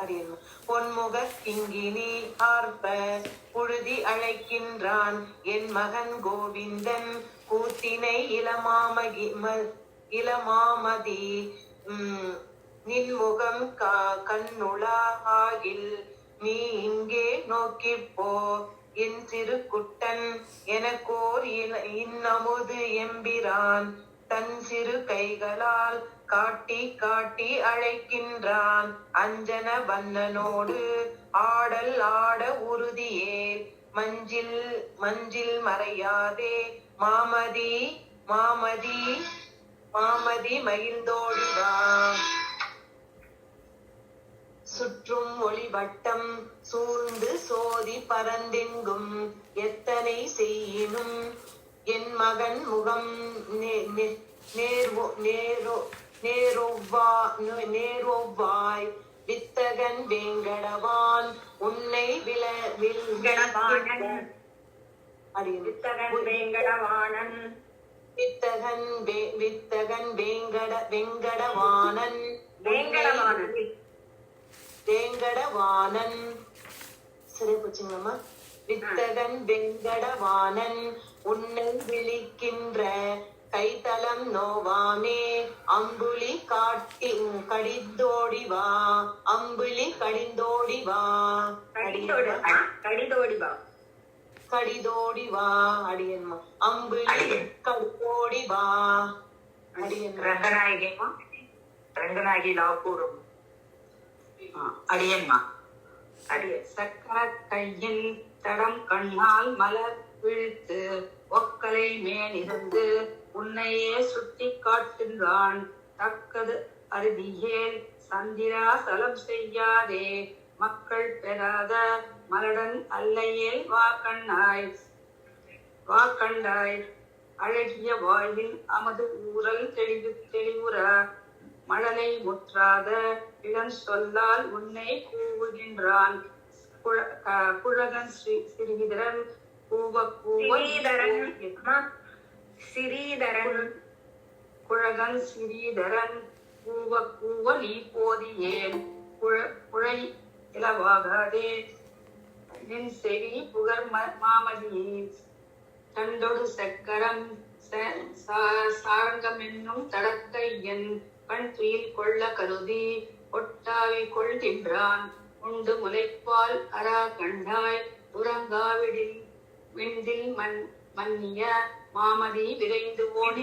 அறியணும். பொன்முக கிங்கினி ஆர்ப்ப புழுதி அழைக்கின்றான் என் மகன் கோவிந்தன் கூத்தினை இளமாமதி நின்முகம் கண்ணுளா ஆகில் நீ இங்கே நோக்கிப்போ என் சிறு குட்டன் எனக்கோர் இன்னமுது எம்பிரான் தன் சிறு கைகளால் காட்டி காட்டி அழைக்கின்றான் அஞ்சன வண்ணனோடு ஆடல் ஆட உறுதியேல் மஞ்சில் மறையாதே மாமதி மாமதி மாமதி மகிழ்ந்தோடிவா. சுற்றும் ஒளி வட்டம் சூழ்ந்து சோதி பரந்தெங்கும் எத்தனை செய்யினும் என் மகன் முகம் நேரோவாய் வித்தகன் வேங்கடவான் உன்னை வேங்கடவானன் வித்தகன் வேங்கடவானன் சரி போச்சுங்கம்மா. வித்தகன் வெங்கடவானன் உன்னை விழிக்கின்ற கைத்தலம் நோவாமே அம்புலி கடிந்தோடிவா அம்புலி கடிந்தோடிவா கடிதோடிவா அடியன்மா அம்புலி கடிதோடிவா அடியன் ரங்கநாயகி லாபூரம் அடியன்மா அடிய சக்கர கையில் தடம் கண்ணால் மலர் விழுத்து ஒக்கலை மேலிருந்து உன்னையே சுட்டி காட்டுகிறான் தக்கது அருதியேல் சந்திரா சலம் செய்யாதே மக்கள் பெறாத மலடன் அல்லையேல் வா கண்டாய் அழகிய வாழ்வில் அமது ஊரல் தெளிவுற மழலை முற்றாத இளம் சொல்லால் உன்னை கூவுகின்றான் குழகன் சிறிதரன் குழகன் சிறீதரன் கூவ நீ போதியேன் குழை இலவாகாதே நின் செவி புகர் மாமதியே தண்டொடு சக்கரம் சாரங்கம் என்னும் தடக்கை என் கண் துயில் கொள்ள கருதி ஒட்டாவி கொள்கின்றான் உண்டு முளைப்பால் அரா கண்டாய் உறங்காவிடில் விண்டில் மன்னிய மாமதி விரைந்து ஓடி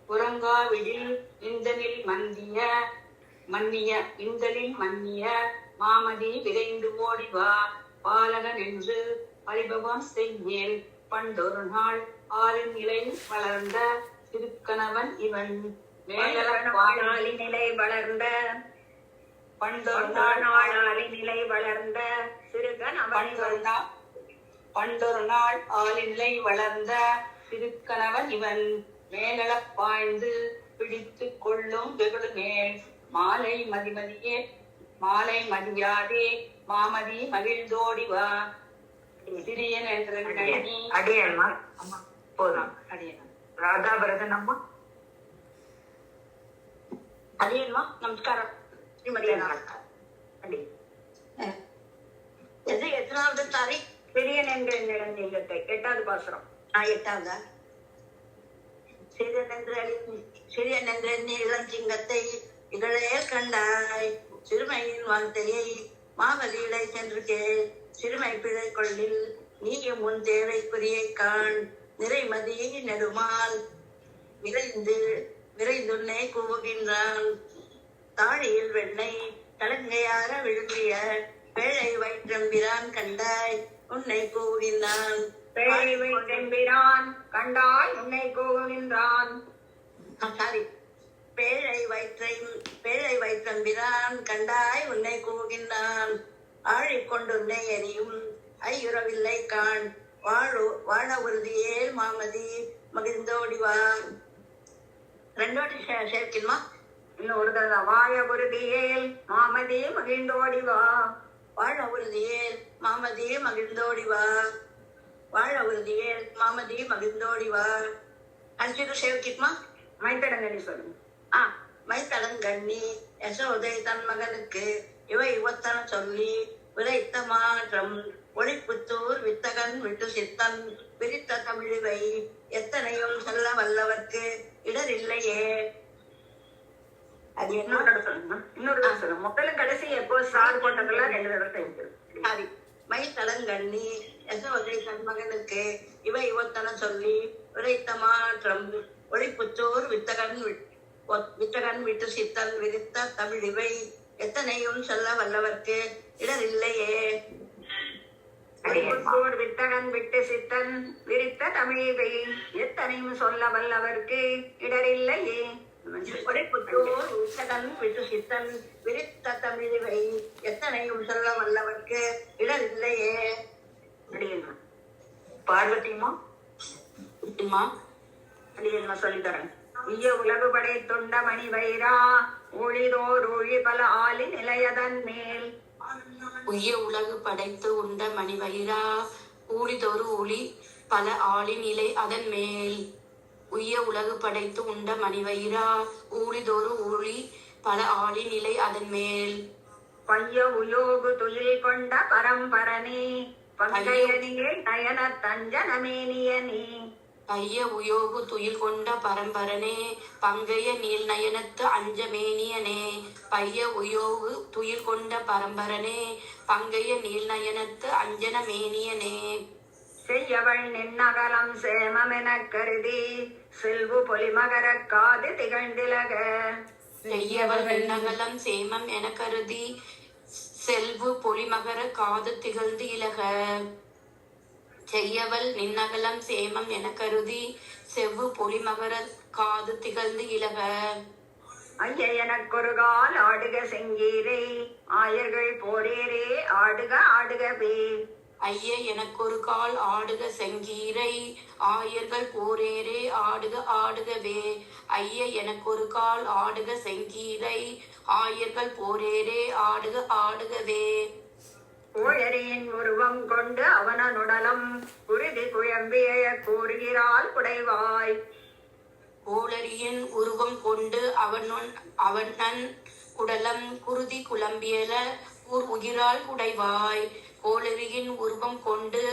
உறங்காவிடில் இந்தனில் மன்னிய மாமதி விரைந்து ஓடிவா பாலகன் என்று பரிபவம் செய்யேல் பண்டொரு நாள் ஆளின் நிலை வளர்ந்த திருக்கணவன் இவன் நிலை வளர்ந்த பண்டொரு நாள் ஆளிநிலை வளர்ந்த திருக்கணவன் இவன் மேலப் பாய்ந்து பிடித்து கொள்ளும் வெகுடு மேல் மாலை மதியாதே மாமதி மகிழ்ந்தோடிவா சிறியன் என்ற அடியன்மா போதும் அடியன் ராதாபரதன் அம்மா ಅದೇನ್ವಾ ನಮಸ್ಕಾರ எத்தனாவது தாரி பெரியன் என்ற நிலத்தை 8வது பாசுரம் 8வதா சிறியனென்ற இளஞ்சிங்கத்தை இகழே கண்டாய் சிறுமையின் வாழ்த்தையை மாமதியிலை சென்று கேள் சிறுமை பிழை கொள்ளில் நீயும் உன் தேவைக்குரியை காண் நிறைமதி நெடுமால் விரைந்துன்னை கூவுகின்றான் தாழியில் வெண்ணை கலங்கையாக விழுங்கிய பேழை வயிற்றம்பிரான் கண்டாய் உன்னை கூவுகின்றான் பேழை வயிற்றம்பிரான் கண்டாய் உன்னை கூவுகின்றான் சாரி பேழை வயிற்றம்பிரான் கண்டாய் உன்னை கூவுகின்றான் ஆழிக்கொண்டுன்னை எரியும் ஐயுறவில்லை காண் வாழ உறுதியேல் மாமதி மகிழ்ந்தோடிவான் ரெண்டோடி சேர்க்கணுமா இன்னும் ஒரு தடவை வாழ உறுதியேல் மாமதி மகிழ்ந்தோடிவா வாழ உறுதியேல் மாமதி மகிழ்ந்தோடிவா வாழ உறுதியேல் மாமதி மகிழ்ந்தோடிவா அஞ்சிது சேர்க்கணுமா மைத்தடங்கடி சொல்லுங்க மைத்தடங்கண்ணி யசோதை தன் மகனுக்கு இவை இவத்தன சொல்லி விரைத்த மாற்றம் ஒளிப்புத்தூர் வித்தகன் விட்டு சித்தன் விரித்த தமிழிவை எத்தனையும் சொல்ல வல்லவர்க்கு இடரில்லையே. அது என்ன? இன்னொரு சொல்லுங்க. முதல்ல கடைசி எப்போ சார் போட்டதெல்லாம் 2 தடவை தெரிஞ்சது. சாரி. மைத்தடங்கண்ணி யசோதை தன் மகனுக்கு இவை இவத்தன சொல்லி விரைத்த மாற்றம் ஒளிப்புத்தூர் வித்தகன் விட்டு சித்தன் விரித்த தமிழிவை எத்தனையும் சொல்ல வல்லவர்க்கு இடரில்லையே. வித்தகன் விட்டு சித்தன் விரித்த தமிழிவை எத்தனையும் சொல்ல வல்லவர்க்கு இடரில்லையே. ஒளிப்புத்தூர் வித்தகன் விட்டு சித்தன் விரித்த தமிழிவை எத்தனையும் சொல்ல வல்லவர்க்கு இடரில்லையே. பார்வதிமா சொல்லித்தரேன். உய்ய உலகு படைத்துண்ட மணி வைரா ஒளிதோர் ஒளி பல ஆளி நிலையதன் மேல். உய்ய உலகு படைத்து உண்ட மணி வைரா ஊழிதொரு ஒளி பல ஆளி நிலை அதன் மேல். உய்ய உலகு படைத்து உண்ட மணி வைரா ஊழிதொரு ஒளி பல ஆளி நிலை அதன் மேல். பைய உலோகு துயில் கொண்ட பரம்பரனே பங்கையனியே நயன தஞ்சனமேனியனே. பைய உயோகு துயில் கொண்ட பரம்பரனே பங்கைய நீல் நயனத்து அஞ்சமேனியனே. பைய உயோகு துயில் கொண்ட பரம்பரனே பங்கைய நீல் நயனத்து அஞ்சனமேனியனே. செய்யவள் நின்னகலம் சேமமெனக் கருதி செல்வு பொலிமகர காது திகழ்ந்திலக. செய்யவள் நின்னகலம் சேமம் என கருதி செல்வு பொலிமகர காது திகழ்ந்து இலக. செய்யவள் நின்னகலம் சேமம் என கருதி செவ்வு பொலிமகர காது திகழ்ந்து இலக. ஐய எனக்கொரு கால் ஆடுக செங்கீரை ஆயர்கள் போரேரே ஆடுக ஆடுகவே. ஐய எனக்கொரு கால் ஆடுக செங்கீரை ஆயர்கள் போரேரே ஆடுக ஆடுகவே. ஐய எனக்கொரு கால் ஆடுக செங்கீரை ஆயர்கள் போரேரே ஆடுக ஆடுகவே. கோழரியின் உருவம் கொண்டு அவனனுடலம் குருதி குழம்பிய கூறுகிறாள் குடைவாய். கோளரியின் உருவம் கொண்டு அவனன் உடலம் குருதி குழம்பியல உயிரால் குடைவாய். கோளரியின் உருவம் கொண்டு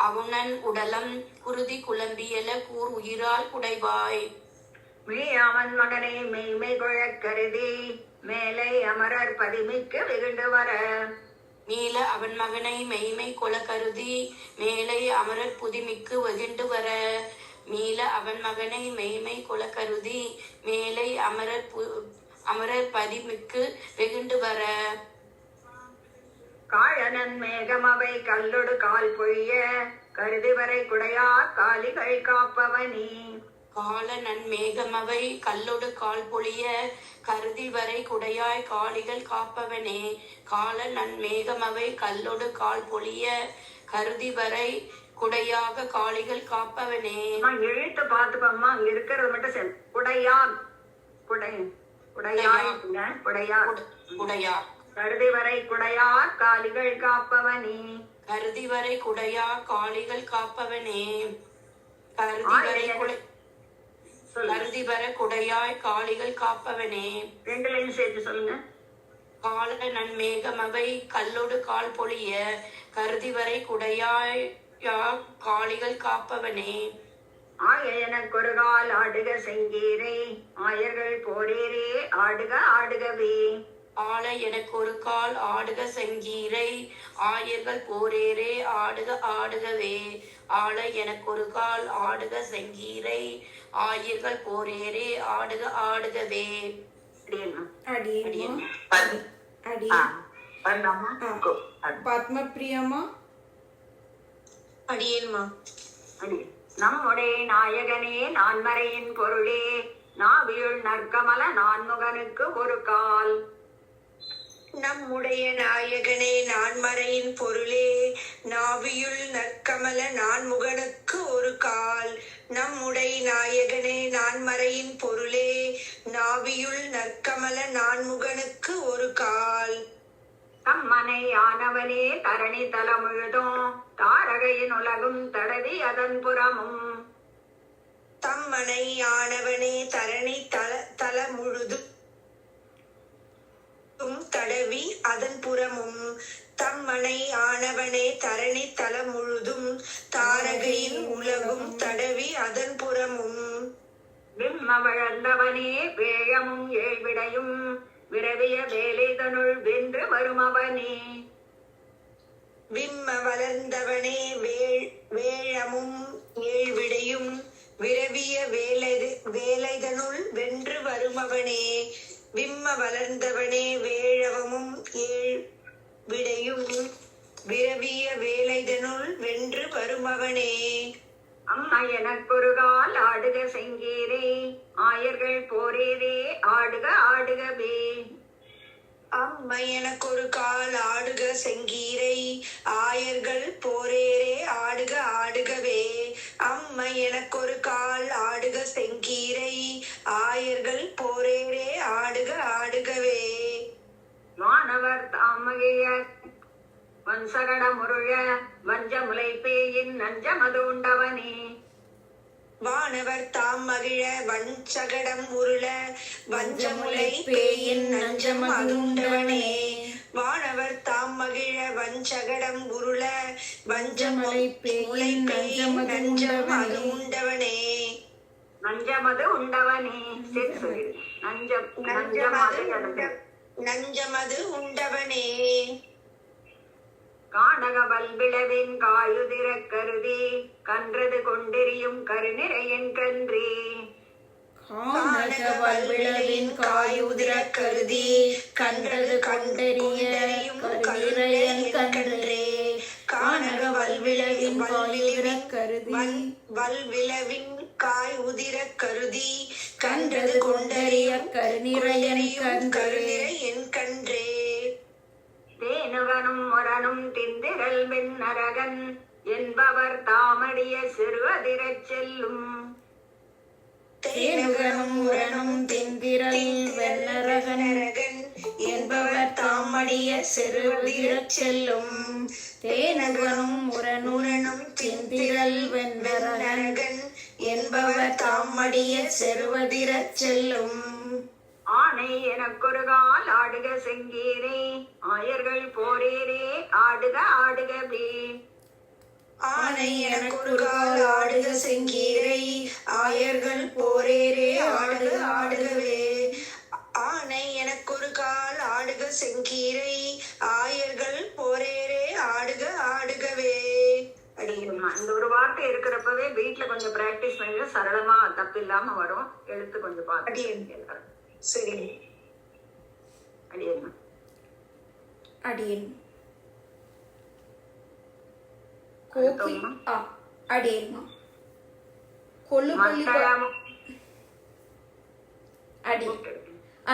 அவனன் உடலம் குருதி குழம்பியல கூர் உயிரால் குடைவாய். அவன் மகனை மெய்மை குழக் கருதி மேலை அமரர் பதிமிக்கு வெகுண்டு வர. மீள அவன் மகனை மெய்மை கொல கருதி மேலை அமரர் புதிமிக்கு வெகுண்டு வர. மீள அவன் மகனை மெய்மை கொல கருதி மேலை அமரர் பதிமிக்கு வெகுண்டு வர. காழனன் மேகம் அவை கல்லொடு கால் பொழிய கருதி வரை குடையா காலிகள் காப்பவனி. கால நன்மேகமவை கல்லொடு கால் பொழிய கருதி வரை குடையாய் காளிகள் காப்பவனே. கால நன்மேகமவை கல்லொடு கால் பொழிய கருதி வரை குடையாக காளிகள் காப்பவனே. எழுத்து பார்த்துக்கோமா, அங்க இருக்கிறது மட்டும் குடையா குடையா கருதி வரை குடையா காளிகள் காப்பவனே. கருதி வரை குடையா காளிகள் காப்பவனே. கருதி வர குடையாய் காளிகள் காப்பவனே. 2 லைன் சேர்த்து சொல்லுங்க. கால நன்மேகமவை கல்லொடு கால் பொழிய கருதி வரை குடையாய் காளிகள் காப்பவனே. ஆய எனக்கொரு கால் ஆடுக செங்கீரை ஆயர்கள் போரேரே ஆடுக ஆடுகவே. ஆள எனக்கு ஒரு கால் ஆடுக செங்கீரை ஆயர்கள் போரேரே ஆடுக ஆடுகவே. ஆள எனக்கு ஒரு கால் ஆடுக செங்கீரை ஆயர்கள் போரேரே ஆடுக ஆடுகவே. பத்மபிரியமா அடியேன்மா. நம்முடைய நாயகனே நான்மறையின் பொருளே நாவியுள் நற்கமல நான்முகனுக்கு ஒரு கால். நம்முடைய நாயகனே நான்மறையின் பொருளே நாவியுள் நற்கமல நான்முகனுக்கு ஒரு கால். நம்முடைய நாயகனே நான்மறையின் பொருளே நாவியுள் நற்கமல நான்முகனுக்கு ஒரு கால். தம்மனை ஆனவனே தரணி தலமுழுதும் தாரகையின் உலகும் தடவி அதன் புறமும். தம்மனை ஆனவனே தரணி தல முழுதும் தம்மனை ஆனவனே தரணி தலம் முழுதும் தாரகையின் உலகும் தடவி அதன் புறமும் விம்ம வளர்ந்தவனே வேழமும் ஏழ்விடையும் விரவிய வேலைதனுள் வென்று வருமவனே. விம்ம வளர்ந்தவனே வேழமும் ஏழ்விடையும் விரவிய வேலைதனுள் வென்று வருமவனே. விம்ம வளர்ந்தவனே வேழவமும் ஏழ்விடையும் விரவிய வேலைதனுள் வென்று வருமவனே. அம்மா எனக்கொருகால் ஆடுக செங்கீரே ஆயர்கள் போரேரே ஆடுக ஆடுகவே. அம்மை எனக்கொரு கால் ஆடுக செங்கீரை ஆயர்கள் போரேரே ஆடுக ஆடுகவே. அம்மை எனக்கொரு கால் ஆடுக செங்கீரை ஆயர்கள் போரேரே ஆடுக ஆடுகவே. வானவர் தாமகைய வன்சகட முருழ வஞ்ச முலைப்பேயின் நஞ்சமது உண்டவனே. வானவர் தாம் மகிழ வஞ்சகடம் உருள வஞ்சமுலை பேயின் நஞ்சம் அதுண்டவனே. வானவர் தாம் மகிழ வஞ்சகடம் உருள வஞ்சமுலை பேயின் நஞ்சம் அது உண்டவனே. நஞ்சமது உண்டவனே. சரி சொல்லு. நஞ்சமது உண்டவனே. காணக வல்விளவின் காயுதிர கருதி கன்றது கொண்டெறியும் கருநிறையன் கன்றே. காணக வல்விளவின் காயுதிர கருதி கன்றது கொண்டெறியும் கருநிறையன் கன்றே. காணக வல்விளவின் காயுதிர கருதி வல்விளவின் காய் உதிர கருதி கன்றது கொண்டறிய கருநிறையன் கன்றே. தேனுகனும் முரனும் திந்திரல் வெண்ணரகன் என்பவர் தாமடிய சிறுவதிரச் செல்லும். தேனுகனும் முரனும் திந்திரல் வெண்ணரகன் என்பவர் தாமடிய சிறுவதிரச் செல்லும். தேனுகனும் முரனும் திந்திரல் வெண்ணரகன் என்பவர் தாமடிய சிறுவதிரச் செல்லும். ஆனை எனக்கொருகால் ஆடுக செங்கீரே ஆயர்கள் போரேரே ஆடுக ஆடுகவே. ஆனை எனக்கொரு கால் ஆடுக செங்கீரை ஆயர்கள் போரேரே ஆடுக ஆடுகவே. ஆனை எனக்கொரு கால் ஆடுக செங்கீரை ஆயர்கள் போரேரே ஆடுக ஆடுகவே. அடியம்மா இந்த ஒரு வார்த்தை இருக்கிறப்பவே வீட்டுல கொஞ்சம் பிராக்டிஸ் பண்ணி சரளமா தப்பு இல்லாம வரும். எழுத்து கொஞ்சம் பார்த்து. சரி. அடியம்மா அடியேன் கோபி அடியேன்மா கொல்லு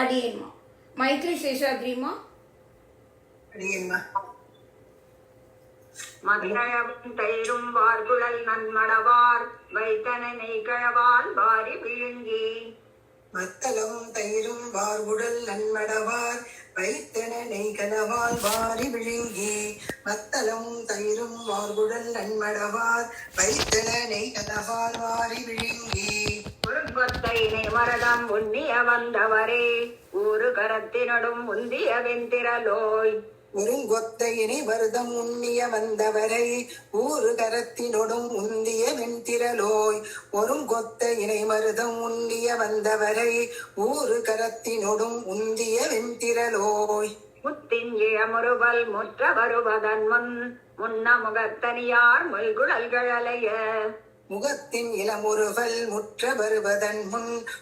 அடியேன்மா மைத்ரி சேஷாத்ரிமா மதிரழவும் தயிரும் வார்குழல் நன்மடவார் வைத்தனை நெய்கழவால் வாரி விழுங்கி. மத்தளமும் தயிரும் வார்குடல் நன்மடவார் வைத்தன நெய்கலவால் வாரி விழுங்கி. மத்தளமும் தயிரும் வார்குடல் நன்மடவார் வைத்தன நெய்கலவால் வாரி விழுங்கி. முருங்கொத்தை மரதம் உண்ணிய வந்தவரே ஊரு கரத்தினடும் முந்திய வெந்திரலோய். ஒருங்கொத்த இணை வருதம் உண்ணிய வந்தவரை ஊரு கரத்தினொடும் உந்திய வெண்திரலோய். ஒருங்கொத்த இணை மருதம் உண்ணிய வந்தவரை ஊரு கரத்தினொடும் உந்திய வெண்திரலோய். முத்தின் இளமுறுவல் முற்ற வருவதன் முன்ன முகத்தனியார் மொய்குழல்களைய. முகத்தின் இளமுறுவல் முற்ற வருவதன்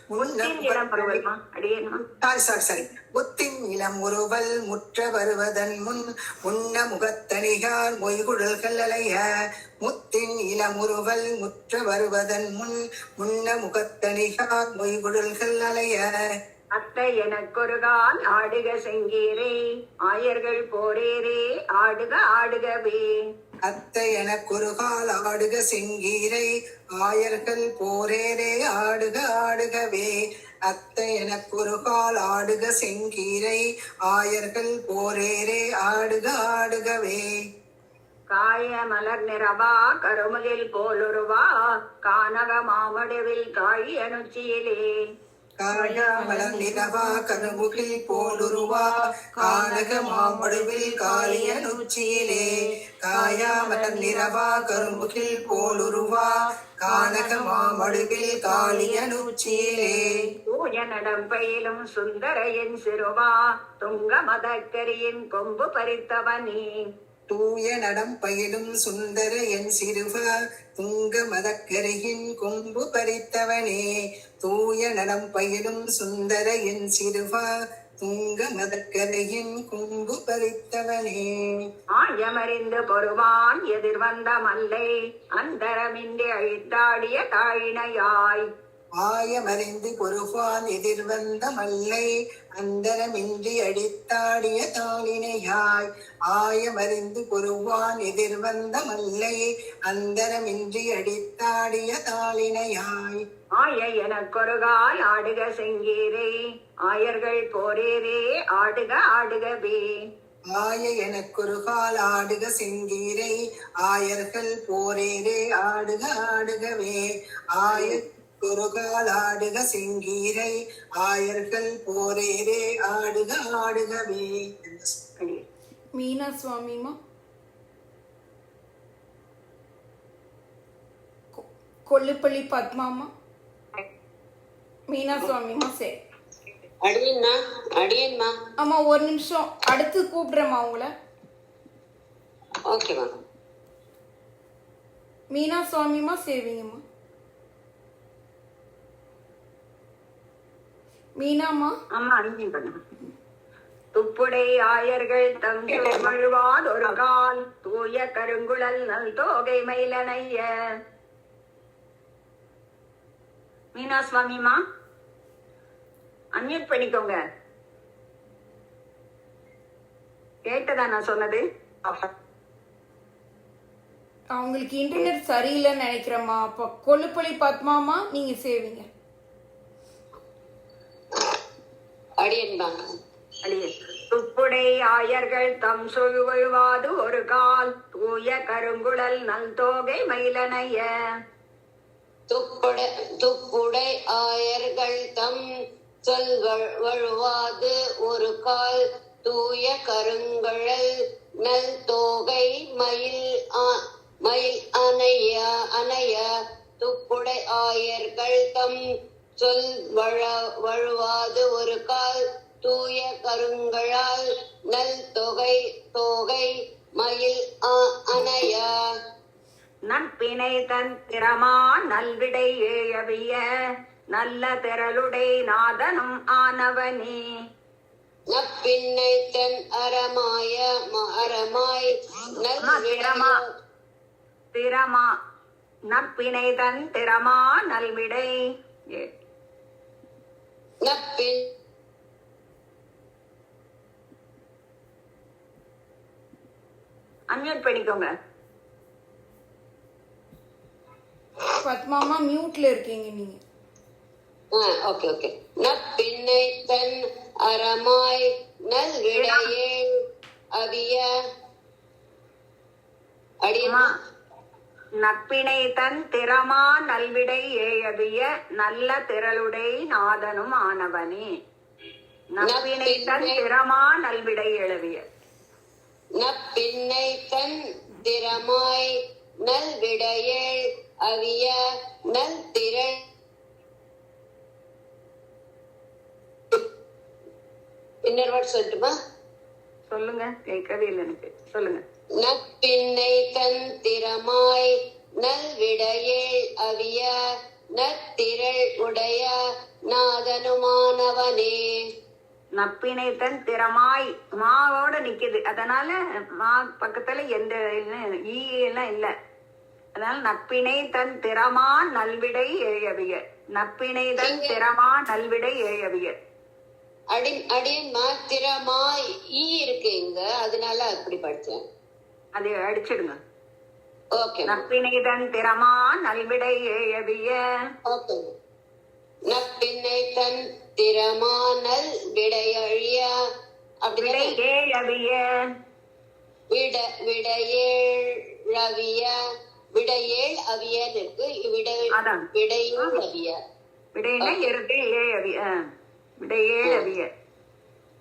முத்தின் இளமுறுவல் முற்ற வருவதன் முன்ன முகத்தனிகார் மொய்குழல்கள் அலைய. முத்தின் இளமுறுவல் முற்ற வருவதன் முன்ன முகத்தனிகார் மொய்குழல்கள் அலைய. அத்தை எனக்கொருகால் ஆடுக செங்கீரே ஆயர்கள் போரேரே ஆடுக ஆடுகவே. அத்தை எனக்கொரு கால் ஆடுக செங்கீரை ஆயர்கள் போரேரே ஆடுக ஆடுகவே. அத்தை எனக்கொரு கால் ஆடுக செங்கீரை ஆயர்கள் போரேரே ஆடுக ஆடுகவே. காய மலர் நிறவா கருமுகில் போலுருவா கானக மாமடுவில் காய் அணுச்சியிலே. காயாமலர் நிலவா கருமுகில் போலுருவா கானக மாமடுவில் காளியன் உச்சியிலே காயாமலர் நிலவா கருமுகில் போலுருவா கானக மாமடுவில் காளியன் உச்சியிலே தூய நடம்பயிலும் சுந்தரையின் சிறுவா துங்க மதக்கரியின் கொம்பு பறித்தவனே தூய நடம் பயிலும் சுந்தர என் சிறுவ துங்க மதக்கரையின் கொம்பு பறித்தவனே தூய நடம் பயிலும் சுந்தர என் சிறுவ துங்க மதக்கரையின் கொம்பு பறித்தவனே ஆயமறிந்து பொறுவான் எதிர்வந்த மல்லை அந்தரமின்றி அழித்தாடிய தாழினையாய் ஆயமறிந்து பொறுப்பான் எதிர்வந்த மல்லை அந்தரமின்றி அடித்தாடிய தாளினையாய் ஆயமறிந்து பொறுவான் எதிர்வந்த மல்லை அந்தரமின்றி அடித்தாடிய தாளினையாய் ஆய எனக்கொருகால் ஆடுக செங்கீரை ஆயர்கள் போரேரே ஆடுக ஆடுகவே ஆய எனக்கொருகால் ஆடுக செங்கீரை ஆயர்கள் போரேரே ஆடுக ஆடுகவே ஆய குருகால் ஆடுக செங்கீரை ஆயர்கள் போரேரே ஆடுக ஆடுகவே. மீனா சுவாமிமா. கொல்லுப்பள்ளி பத்மாமா. மீனா சுவாமிமா. சரி அடியன்மா. ஆமா, ஒரு நிமிஷம், அடுத்து கூப்பிடுறேம்மா உங்களை. ஓகேமா. மீனா சுவாமிமா சேவிங்கம்மா. மீனாமா. அம்மா அணிஞ்சின் பண்ண துப்புடை ஆயர்கள் தங்குவாது ஒரு கால் தூய கருங்குழல் நல் தோகை மயிலனைய மீனா சுவாமிமா அன்மியூட் பண்ணிக்கோங்க. கேட்டதா நான் சொன்னது? அவங்களுக்கு இன்டர்நெட் சரியில்லைன்னு நினைக்கிறேம்மா. அப்போ கொல்லுப்பள்ளி பத்மாமா நீங்க சேவிங்க. அடியன்பா. துப்புடை ஆயர்கள் தம் சொல்வாது ஒரு கால் தூய கருங்குழல் நல் தோகை மயிலனைய துப்புடை ஆயர்கள் தம் சொல்வாது ஒரு கால் தூய கருங்குழல் நல் தோகை மயில் அணைய துப்புடை ஆயர்கள் தம் சொல் வழுவாது ஒரு கால் தூய கருங்கழால் நல் தோகை மயில் அணையா நற்பினை தன் திறமா நல்விடை ஏழவிய நல்ல திரளுடை நாதனும் ஆனவனே நப்பின்னை தன் அறமாய் திறமா நற்பினை தன் திறமா நல்விடை நப்பின் அன்மியூட் பண்ணிக்கோங்க. பத்மாமா மியூட்ல இருக்கீங்க நீங்க. ஓகே. நப்பின்னை தன் அறமாய் நல்விடையே அவிய அடியம்மா. நப்பினை தன் திறமா நல்விடை ஏழவிய நல்ல திரளுடை நாதனும் ஆனவனே நப்பினை தன் திறமா நல்விடை எழுவிய நப்பின்னை தன் திறமாய் நல்விடையேள் அவிய நல் திரள் இன்னொரு வார்டு சொல்லட்டுமா? சொல்லுங்க, கேட்கவே இல்லை எனக்கு. சொல்லுங்க. நப்பின்னை தன் திறமாய் நல்விடையேள் அவிய நத்திரள் உடைய நாதனுமானவனே நப்பினை தன் திறமாய் மாவோட நிக்குது, அதனால மா பக்கத்துல எந்த ஈ எல்லாம் இல்ல. அதனால நப்பினை தன் திறமா நல்விடை ஏழவிய நப்பினை தன் திறமா நல்விடை ஏழவிய அடியன் மாத்திரமா ஈ இருக்கு இங்க, அதனால அப்படி படிச்சேன். அதை அடிச்சிடுங்க. ஓகே. நப்பினை தன் திறமா நல்விடை ஏழவிய நப்பினை தன் திறமா நல் விடையழிய விடை ஏழவிய விடையேழ் அவிய இருக்கு. விடையேழ் அவிய விடையினா எருது ஏழவிய விடையேழவிய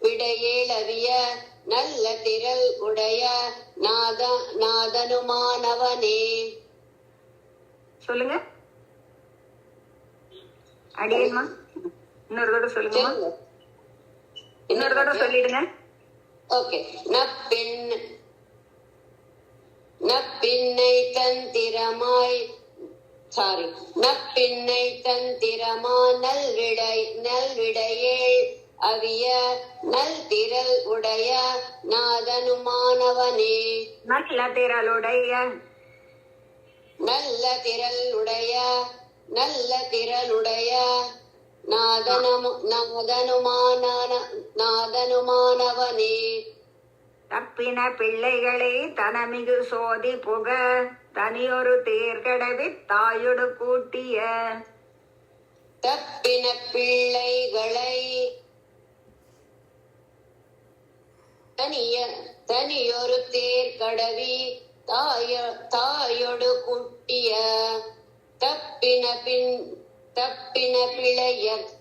விடையேளவிய நல்ல திரள் உடைய நாதனுமானவனே. சொல்லுங்க அடியேம்மா, இன்னொரு தடவை சொல்லுங்கம்மா, இன்னொரு தடவை சொல்லிடுங்க. ஓகே. நப்பின்னை தந்திரமாய் நப்பின்னை தந்திரமா நல்விடையேள் அவிய நல் திரள் உடைய நாதனுமானவனே. நல்ல திரளுடைய நல்ல திரளுடைய நாதனுமானவனே. தப்பின பிள்ளைகளை தனமிகு சோதி புக தனியொரு தேர்கடவி தாயொடு கூட்டிய. தப்பின பிள்ளைகளை தனியொரு தேர் கடவி தாயொடு கூட்டிய. தப்பின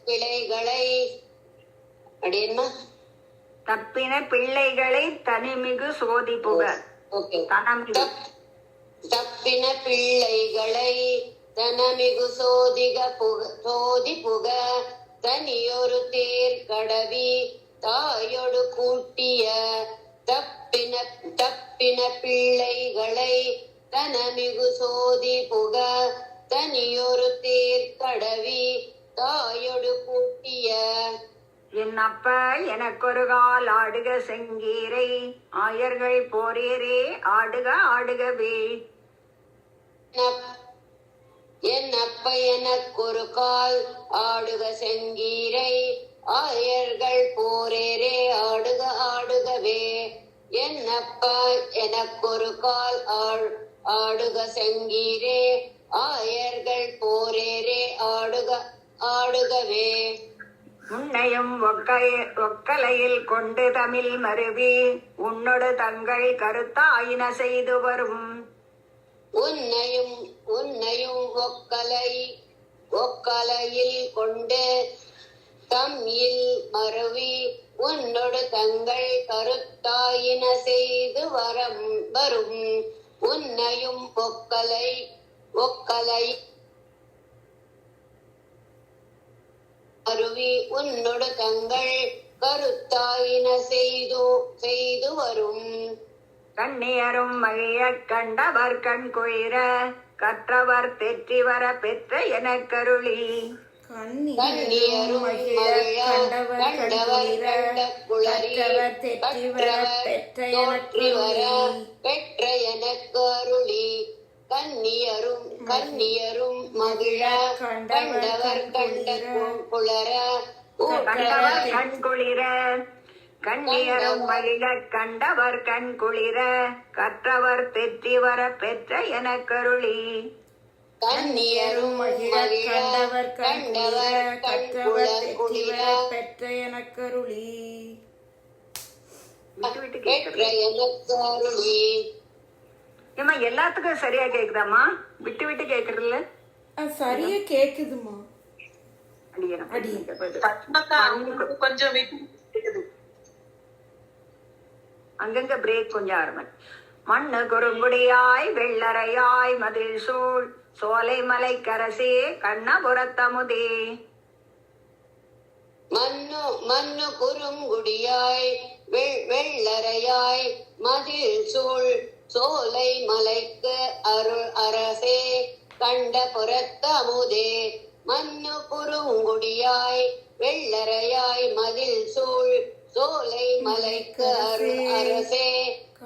பிள்ளைகளை அப்படின்னா தப்பின பிள்ளைகளை தனிமிகு சோதி புக. தனமிகு தப்பின பிள்ளைகளை தனமிகு சோதி புக தனியொரு தேர் கடவி தாயொடு கூட்டிய. தப்பின பிள்ளைகளை தனமிகு சோதி புக தனியொரு தேர் கடவி தாயொடு கூட்டிய. என்னப்ப எனக்கொரு கால் ஆடுக செங்கீரை ஆயர்கள் போரேரே ஆடுக ஆடுகவே. என்னப்ப எனக்கொரு கால் ஆடுக செங்கீரை ஆயர்கள் போரேரே ஆடுக ஆடுகவே. என்னப்ப எனக்கொரு கால் ஆடுக செங்கீரே ஆயர்கள் போரேரே ஆடுக ஆடுகவே. உன்னையும் ஒக்கலையில் கொண்டு தமிழ் மருவி உன்னோடு தங்கள் கருத்தாயின செய்து வரும். உன்னையும் ஒக்கலையில் கொண்டு தமிழ் மருவி உன்னோடு தங்கள் கருத்தாயின செய்து வரும். உன்னையும் ஒக்கலை அருவி உன்னோடு தங்கள் கருத்தாயின செய்து வரும். கண்ணியரும் மகிழ கண்டவர் கண் குளிர கற்றவர் தெற்றி வர பெற்ற எனக்கருளி. கண்ணியரும் மகிழ கண்டவர் கண்ட குளறி கற்றவர் தோற்றி வர பெற்ற எனக்கருளி. கண்ணியரும் மகிழ கண்டவர் கண்ட குளர கண்டவர் கண் குளிர கண்ணியரும் மகிழ கண்டவர் கண் குளிர கற்றவர் தெற்றி வர பெற்ற எனக்கருளி. கண்ணியரும் மகிழ கண்டவர் கண் குளிர பெற்ற எனக்கருளி. பெற்ற எனக்கருளி. ஏமா எல்லாத்துக்கும் சரியா கேக்குதாமா? விட்டு விட்டு கேக்குறதுல சரியா கேக்குதுமா. கொஞ்சம் அங்கங்க பிரேக் கொஞ்சம் ஆரம்பம். மண்ணு குறுங்குடியாய் வெள்ளரையாய் மதில் சூழ் சோலை மலை கரசே கண்ணபுரத்தமுதே. மண்ணு குறுங்குடியாய் வெள்ளரையாய் மதில் சூழ் சோலை மலைக்கு அரசே கண்ட புறத்தமுதே. மண்ணு குறுங்குடியாய் வெள்ளரையாய் மதில் சூழ் சோலை மலைக்கு அரசே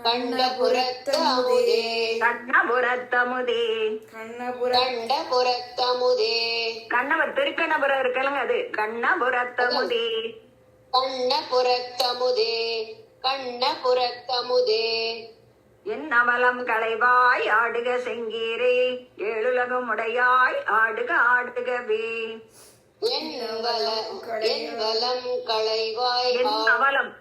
கண்ட புறத்தமுதே. கண்ணபுரத்தமுதே கண்டபுரத்தமுதே. கண்ணபுரம் திருக்கண்ணபுரம் இருக்கலங்க, அது கண்ணபுரத்தமுதே. கண்ணபுரத்தமுதே. என் அவலம் களைவாய் ஆடுக செங்கீரை ஏழுலகம் உடையாய் ஆடுக ஆடுகவே. என் வலம் களைவாய் என் அவலம்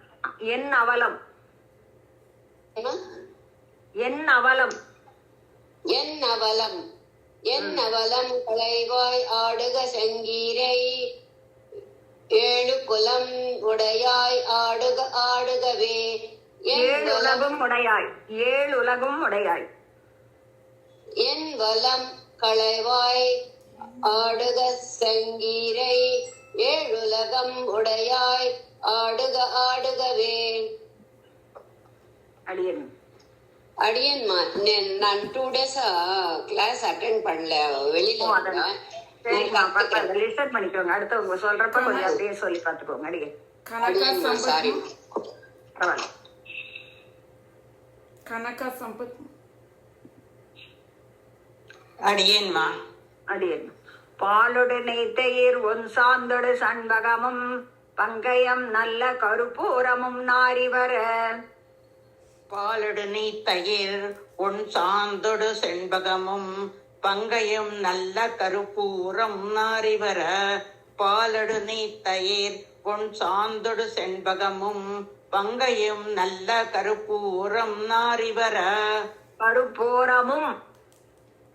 என் அவலம் என் அவலம் என்ன வலம் களைவாய் ஆடுக செங்கீரை ஏழு குலம் உடையாய் ஆடுக ஆடுகவே ஏழுலகும் உடையாய், ஏழுலகும் உடையாய். என் வலம் களைவாய் ஆடுக செங்கீரை ஏழுலகம் உடையாய் ஆடுக ஆடுகவே. அடியன் அடியன்மா நான் 2 days கிளாஸ் அட்டென்ட் பண்ணல, வெளியில இருந்தேன். சரிம்மா, பரவாயில்ல, லிசன் பண்ணிக்கோங்க. அடுத்தவங்க சொல்றப்ப கொஞ்சம் அப்படியே சொல்லி பார்த்துக்கோங்க. அடியன் கனகா சாரி. சம்பத், பரவாயில்ல. கனகா சம்பத். அடியேன்மா. அடியன் பாலொடு நெய்த்தயிர் ஒன் சாந்தொடு சண்பகமும் பங்கயம் நல்ல கருப்பூரமும் நாரி வர. பாலடு நீ தயிர் உன் சாந்தொடு செண்பகமும் பங்கயம் நல்ல கருப்பூரம் நாரிவர. பாலடு நீ தயிர் உன் சாந்தொடு செண்பகமும் பங்கயம் நல்ல கருப்பூரம் நாரிவர. கருப்பூரமும்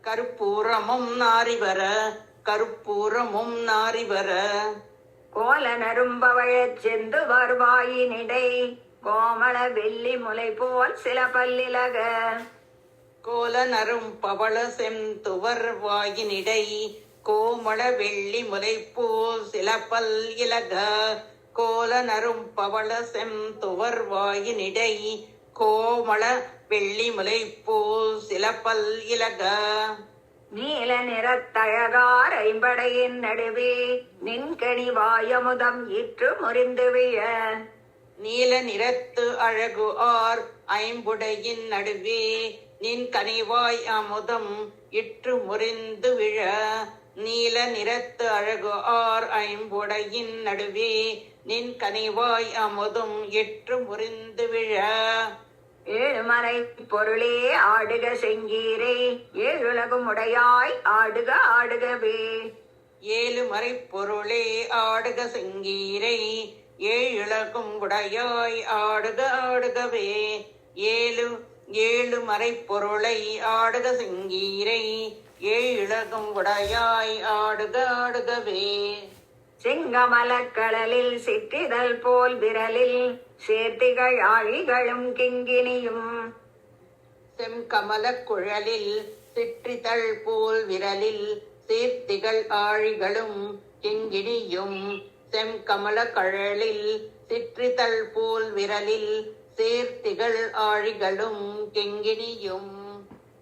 கருப்பூரமும் நாரிவர, கருப்பூரமும் நாரிவர. கோல நரும்பவழச் செந்து வருவாயினிடை கோமள வெள்ளி முலை போல் சில பல்லிலக. கோல நரும் பவள செந்துவர் வாயினிடை கோமள வெள்ளி முலைப்போல் சில பல் இலக. கோல நரும் பவள செந்துவர் வாயினிடை கோமள வெள்ளி முலைப்போல் சில பல் இலக. நீல நிறத்தழகார் ஐம்படையின் நடுவே நின்கணி வாயமுதம் இற்று முறிந்து விழ. நீல நிறத்து அழகு ஆர் ஐம்புடையின் நடுவே நின் கனிவாய் அமுதம் இற்று முறிந்து விழ. நீல நிறத்து அழகு ஆர் ஐம்புடையின் நடுவே நின் கனிவாய் அமுதம் இற்று முறிந்து விழ. ஏழுமறை பொருளே ஆடுக செங்கீரை ஏழுலகும் உடையாய் ஆடுக ஆடுகவே. ஏழு மறை பொருளே ஆடுக செங்கீரை ஏழுலகும் உடையாய் ஆடுக ஆடுகவே. ஏழு மறை பொருளை ஆடுக செங்கீரை ஏழுலகும் உடையாய் ஆடுக ஆடுகவே. செங்கமலக்கடலில் சிற்றிதழ் போல் விரலில் சேர்த்திகள் ஆழிகளும் கிங்கினியும். செம்கமல குழலில் சிற்றிதழ் போல் விரலில் சீர்த்திகள் ஆழிகளும் கிங்கிணியும். செம்கமல கழலில் சிற்றிதழ் போல் விரலில் சேர்த்திகள் ஆழிகளும் கிங்கிணியும்.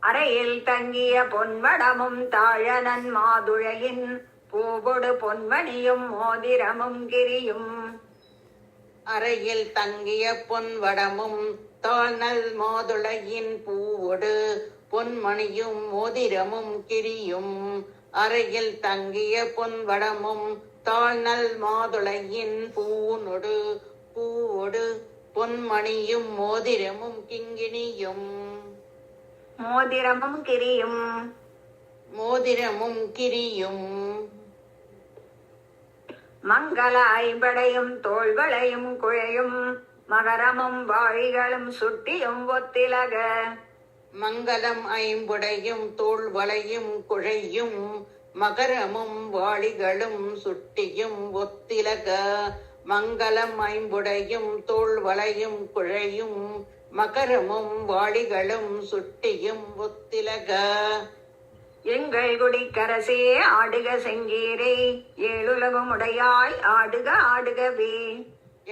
அறையில் தங்கிய பொன்வடமும் தாழனன் மாதுழையின் பூவொடு பொன்மணியும் மோதிரமும் கிரியும். அறையில் தங்கிய பொன்வடமும் தாழ்நல் மாதுளையின் பூவொடு பொன்மணியும் மோதிரமும் கிரியும். அறையில் தங்கிய பொன்வடமும் தாழ்நல் மாதுளையின் பூவொடு பொன்மணியும் மோதிரமும் கிங்கிணியும். மோதிரமும் கிரியும். மோதிரமும் கிரியும். மங்கள ஐம்படையும் தோள்களையும் குழையும் மகரமும் வாழிகளும் சுட்டியும் ஒத்திலக. மங்களம் ஐம்புடையும் தோள்வளையும் குழையும் மகரமும் வாளிகளும் சுட்டியும் ஒத்திலக. மங்களம் ஐம்புடையும் தோள்வளையும் குழையும் மகரமும் வாளிகளும் சுட்டியும் ஒத்திலக. எங்கள் குடிக்கரசே ஆடுக செங்கீரை ஏழுலகும் உடையாய் ஆடுக ஆடுகவே.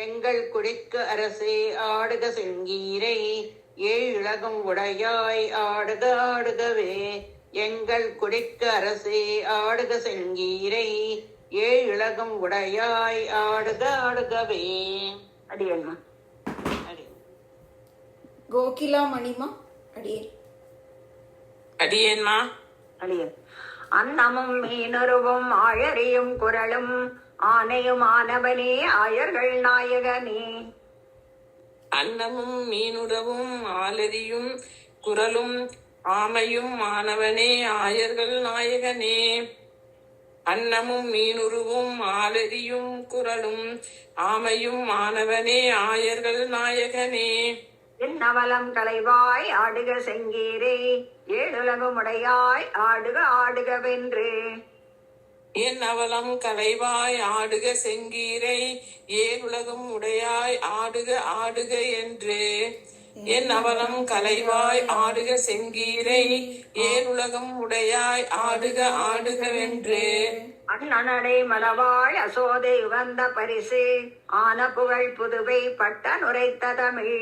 எங்கள் குடிக்கு அரசே ஆடுக செங்கீரை ஏழுலகும் உடையாய் ஆடுக ஆடுகவே. எங்கள் குடிக்கு அரசே ஆடுக செங்கீரை ஏழுலகும் உடையாய் ஆடுக ஆடுகவே. அடியன்மா. கோகிலா மணிமா. அடியே அடியேன்மா. அடியன் அன்னமும் மீனுருவும் ஆழறியும் குரலும் ஆனையும் ஆனவனே ஆயர்கள் நாயகனே. அன்னமும் மீனுடவும் ஆலரியும் குரலும் ஆமையும் மாணவனே ஆயர்கள் நாயகனே. அன்னமும் மீனுருவும் ஆலரியும் குரலும் ஆமையும் மாணவனே ஆயர்கள் நாயகனே. என்னவலம் கலைவாய் ஆடுக செங்கீரை ஏழுலகும் உடையாய் ஆடுக ஆடுகவென்று. என் அவலம் கலைவாய் ஆடுக செங்கீரை ஏழுலகும் உடையாய் ஆடுக ஆடுக என்று. என் அவலம் கலைவாய் ஆடுக செங்கீரை ஏழுலகம் உடையாய் ஆடுக ஆடுகவென்று. அண்ணனடை மலவாய் அசோதை உகந்த பரிசு ஆன புகழ் புதுவை பட்டன் உரைத்த தமிழ்.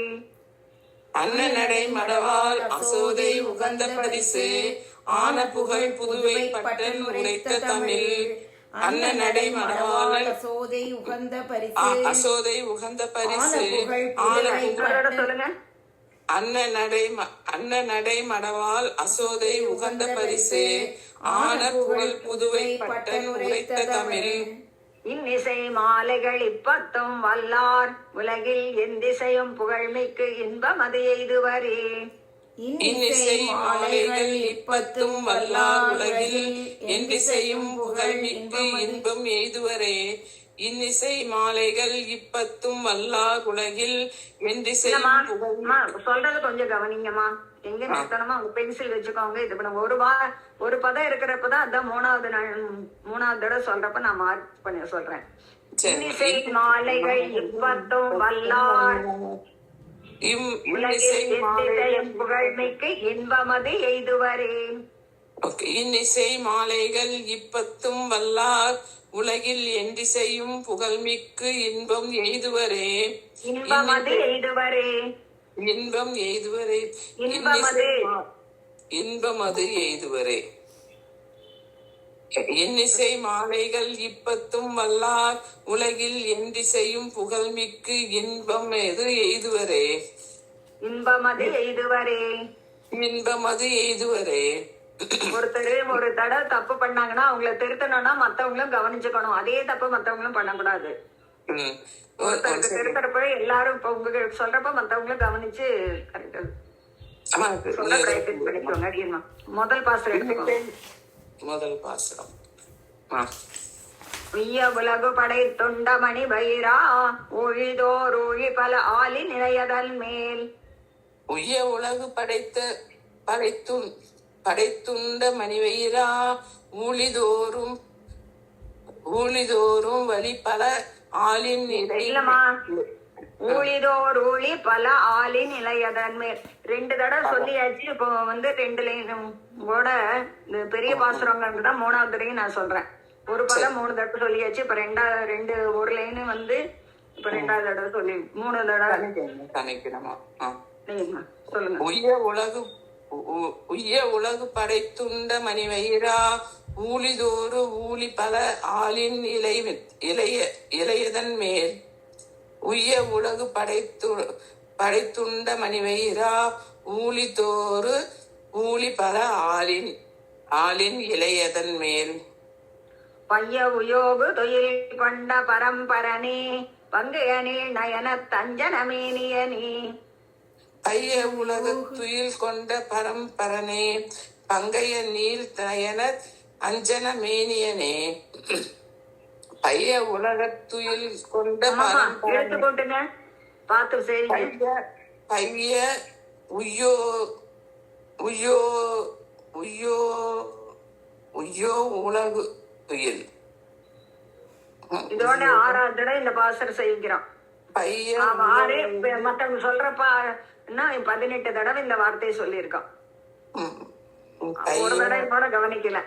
அண்ணனடை மடவால் அசோதை உகந்த பரிசு ஆன புகழ் புதுவை பட்டன் உரைத்த தமிழ். அண்ணனடை மடவால் அசோதை உகந்த பரிசு அசோதை உகந்த பரிசு ஆன புகழ் சொல்லுங்க. அண்ணனடை மடவால் அசோதை உகந்த பரிசு ஆன புகழ் புதுவை பட்டன் உரைத்த தமிழ். இன்னிசை மாலைகள் இப்பத்தும் வல்லார் உலகில் எந்திசையும் புகழ்மிக்கு இன்பம் அது எய்துவரே. இன்னிசை மாலைகள் இப்பத்தும் வல்லார் உலகில் எந்திசையும் புகழ்மிக்கு இன்பம் எய்துவரே. இன்னிசை மாலைகள் இப்பத்தும் வல்லார் உலகில் எந்திசையும் சொல்றது கொஞ்சம் கவனிங்கம்மா. எங்க நிறுத்தணுமா உங்க பென்சில் வச்சுக்கோங்க. இது பண்ண ஒரு பதம் இருக்கிறப்பதான் அதான் மூணாவது தடவை சொல்றப்ப நான் மார்க் பண்ணி சொல்றேன். இன்னிசை மாலைகள் இப்பத்தும் வல்லார் புகழ்மிக்கு இன்பமது எய்துவரே. இன்னிசை மாலைகள் இப்பத்தும் வல்லார் உலகில் எண்டிசையும் புகழ்மிக்கு இன்பம் எய்துவரே. இன்பமது எய்துவரே. இன்பம் எய்துவரே. இன்பமது எய்துவரே. இன்னிசை மாலைகள் இப்பத்தும் வல்லார் உலகில் எண்டிசையும் புகழ்மிக்கு இன்பம் எது எய்துவரே. இன்பமது எய்துவரே. இன்பமது எய்துவரே. ஒருத்தர் ஒரு தடவை தப்பு பண்ணாங்கன்னா அவங்கள திருத்தணும்னா மத்தவங்களும் கவனிச்சுக்கணும். அதே தப்பு மத்தவங்களும் பண்ணக்கூடாது. ஒருத்தருக்கு திருத்தறப்ப எல்லாரும் இப்ப உங்களுக்கு சொல்றப்ப மத்தவங்களும் கவனிச்சு பண்ணிக்கோங்க. முதல் பாசம் எடுத்துக்கோங்க. முதல் பாசம் உய்ய உலகு படை தொண்டமணி வைரா ஒழிதோர் ஒழி பல ஆலி நிலையதல் மேல். உய்ய உலகு படைத்துண்ட மணிவயிரா ஊழிதோறும் வழி பல ஆளின் இல்லம்மா, ஊழிதோர் ஊழி பல ஆளின் நிலையதன் மேல் 2 தடவை சொல்லியாச்சு. இப்போ 2 லைனோட பெரிய பாசுரங்கிறதுதான் 3வது தடவை நான் சொல்றேன். ஒரு பதம் 3 தடவை சொல்லியாச்சு. இப்ப ஒரு லைனு இப்ப 2வது தடவை சொல்லி 3 தடவை சொல்லுங்க. உய்ய உலகு படைத்துண்ட மணிவயிரா ஊழிதோறு ஊழி பல ஆளின் இளையதன் மேல். உய்ய உலகு படைத்துண்ட மணிவயிரா ஊழிதோறு ஊழி பல ஆளின் இளையதன் மேல். பைய உயோகு தொழில் கொண்ட பரம்பரனே பங்கையனில் நயன தஞ்சனமேனியனே. பைய உலக துயில் கொண்ட பரம்பரனே பங்கைய நீல் நயன அஞ்சன மேனியனே. பைய உலக துயில் கொண்ட பரம்பரனே பைய உய்யோ உய்யோ உய்யோ உய்யோ உலகு துயில். இதோட 6வது தடவை இந்த பாசர் செய்கிறோம். பைய மத்தவங்க சொல்றப்ப 18 தடவை இந்த வார்த்தையை சொல்லியிருக்கோம். ஒரு தடவை கூட கவனிக்கல.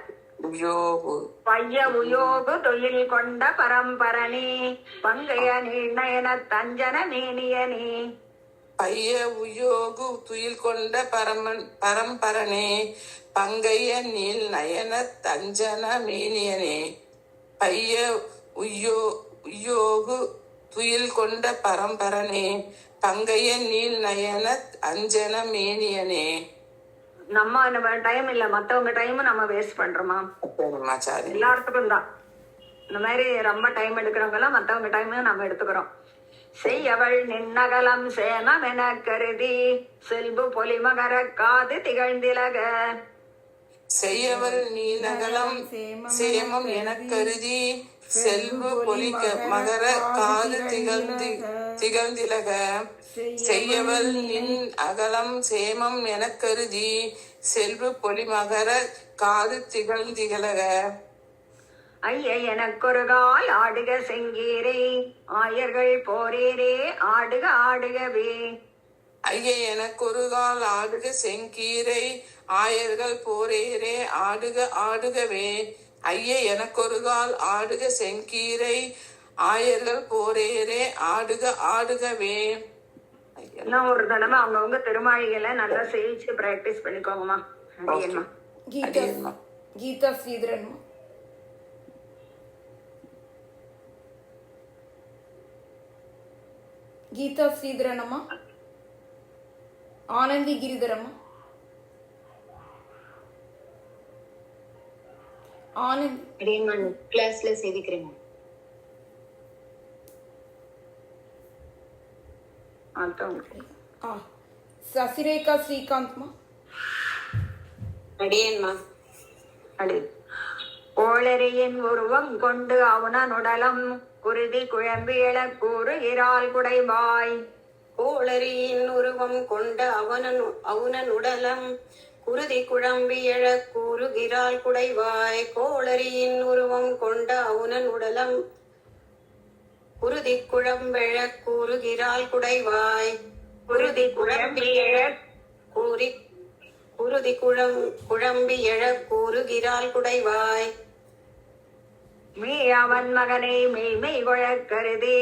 பைய உயோகு தொழில் கொண்ட பரம்பரனே பங்கைய நிர்ணயன தஞ்சன மேனியனே. பைய உயோகு துயில் கொண்ட பரம்பரனே பங்கைய நீல் நயன தஞ்சன மேனியனே. பைய உயோகு துயில் கொண்ட பரம்பரனே பங்கைய நீல் நயன அஞ்சன மேனியனே. நம்ம டைம் இல்ல, மத்தவங்க டைம் நம்ம வேஸ்ட் பண்றோமா? எல்லாத்துக்கும் தான் இந்த மாதிரி ரொம்ப டைம் எடுக்கிறவங்க எல்லாம் மத்தவங்க டைம் நம்ம எடுத்துக்கிறோம். செய்யவள் நின்னகலம் சேமம் என கருதி செல்பு பொலிமகர காது திகழ்ந்திலக. செய்யவல் நீ நகலம் சேமம் எனக் கருதி செல்வ பொலிக்க மகர காது திகழ்ந்திலக. செய்யவல் நின் அகலம் சேமம் எனக் கருதி செல்வ பொலி மகர காது திகழ்ந்திலக. ஐய எனக்கொருகால் ஆடுக செங்கீரை ஆயர்கள் போரேரே ஆடுக ஆடுகவே. ஐய எனக்கொருகால் ஆடுக செங்கீரை ஆயர்கள் போரேரே ஆடுக ஆடுகவே. ஐய எனக்கொருகால் ஆடுக செங்கீரை ஆயர்கள் போரேரே ஆடுக ஆடுகவே. எல்லாம் ஒரு தடவை அவங்கவுங்க திருமாளிகளை நல்லா செய்து பிராக்டிஸ் பண்ணிக்கோங்கம்மா. அடியேம்மா. கீதா ஸ்ரீதரன்மா. கீதா ஸ்ரீதரனம்மா. ஆனந்தி கிரிதரம்மா. ஆனந்தி கிளாஸ்ல சேவிக்கிறேன். சசிரேகா ஸ்ரீகாந்த்மா. அடியேன்மா. அடி கோளரியின் உருவம் கொண்டு அவனுடலம் குருதி குழம்பியல கூறுகிறாள் குடைவாய். கோளரியின் உருவம் கொண்ட அவனுடலம் குருதி குழம்பி எழ கூறுகிறாள் குடைவாய். கோளரியின் உருவம் கொண்ட அவனுடலம் குருதி குழம்பெழ கூறுகிறாள் குடைவாய். குருதி குழம்பி எழ குழம்பி எழ கூறுகிறாள் குடைவாய். மீ அவன் மகனை மெய்மை கொழக் கருதி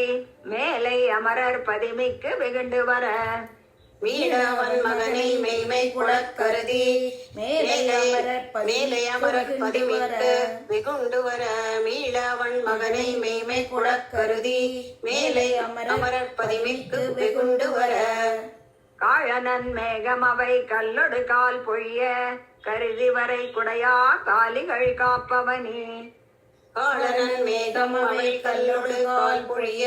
மேலை அமரர் பதிமிக்கு வெகுண்டு வர. மீளவன் மகனை மெய்மை குழக் கருதி மேலை அமரர் பதிமிக்கு வெகுண்டு வர. மீளவன் மகனை மெய்மை குழக் கருதி மேலை அமரர் பதிமிக்கு வெகுண்டு வர. காழனன் மேகம் அவை கல்லொடு கால் பொழிய கருதி வரை குடையா காலிகள் காப்பவனே. காலனன் மேகம் அவை கல்லொடு கால் பொழிய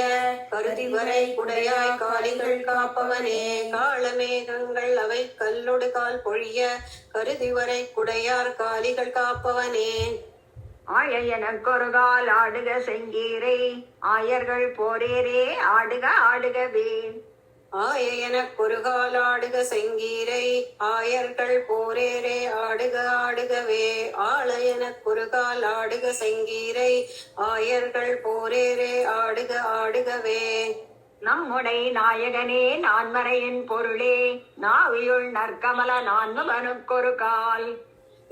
கருதி வரை குடையாய் காலிகள் காப்பவனே. கால மேகங்கள் அவை கல்லொடு கால் பொழிய கருதி வரை குடையார் காலிகள் காப்பவனே. ஆய எனக்கொருகால் ஆடுக செங்கீரை ஆயர்கள் போரேரே ஆடுக ஆடுகவே. ஆய எனக்கொருகால் ஆடுக செங்கீரை ஆயர்கள் போரேரே ஆடுக ஆடுகவே. ஆள எனக்கொருகால் ஆடுக செங்கீரை ஆயர்கள் போரேரே ஆடுக ஆடுகவே. நம்முடை நாயகனே நான்மறையின் பொருளே நாவியுள் நற்கமல நான்முகனுக்கொரு கால்.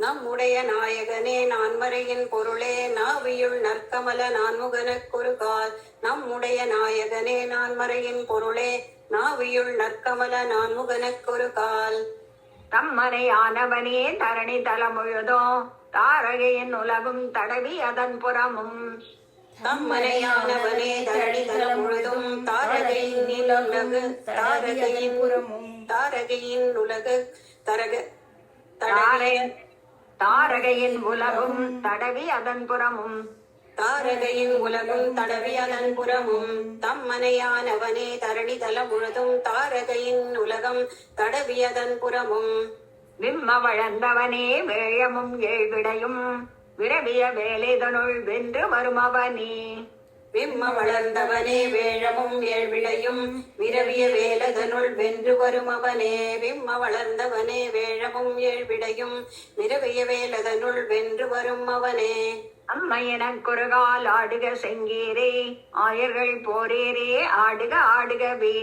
நம்முடைய நாயகனே நான்மறையின் பொருளே நாவியுள் நற்கமல நான்முகனுக்கொரு கால். நம்முடைய நாயகனே நான்மறையின் பொருளே நாவியுள் நற்கமல நான்முகனுக்கொரு கால். தம்மனை ஆனவனே தரணி தலமுழுதோ தாரகையின் உலகும் தடவி அதன் புறமும். தம்மனையானவனே தரணி தலம் முழுதும் தாரகையின் உலகு தாரகையின் புறமும். தாரகையின் உலகு தாரகையின் உலகும் தடவி அதன் புறமும். தாரகையின் உலகும் தடவி அதன் புறமும். தம்மனையானவனே தரணி தலம் முழுதும் தாரகையின் உலகம் தடவி அதன் புறமும். விம்ம வளர்ந்தவனே வேழமும் ஏழ்விடையும் விரவிய வேலைதனுள் வென்று வருமவனே. விம்ம வளர்ந்தவனே வேழமும் ஏழ்விடையும் விரவிய வேலதனுள் வென்று வருமவனே. விம்ம வளர்ந்தவனே வேழமும் ஏழ்விடையும் விரவிய வேலதனுள் வென்று வரும் அவனே. அம்மையனக்குறுகால் ஆடுக செங்கீரே ஆயர்கள் போரேரே ஆடுக ஆடுகவே.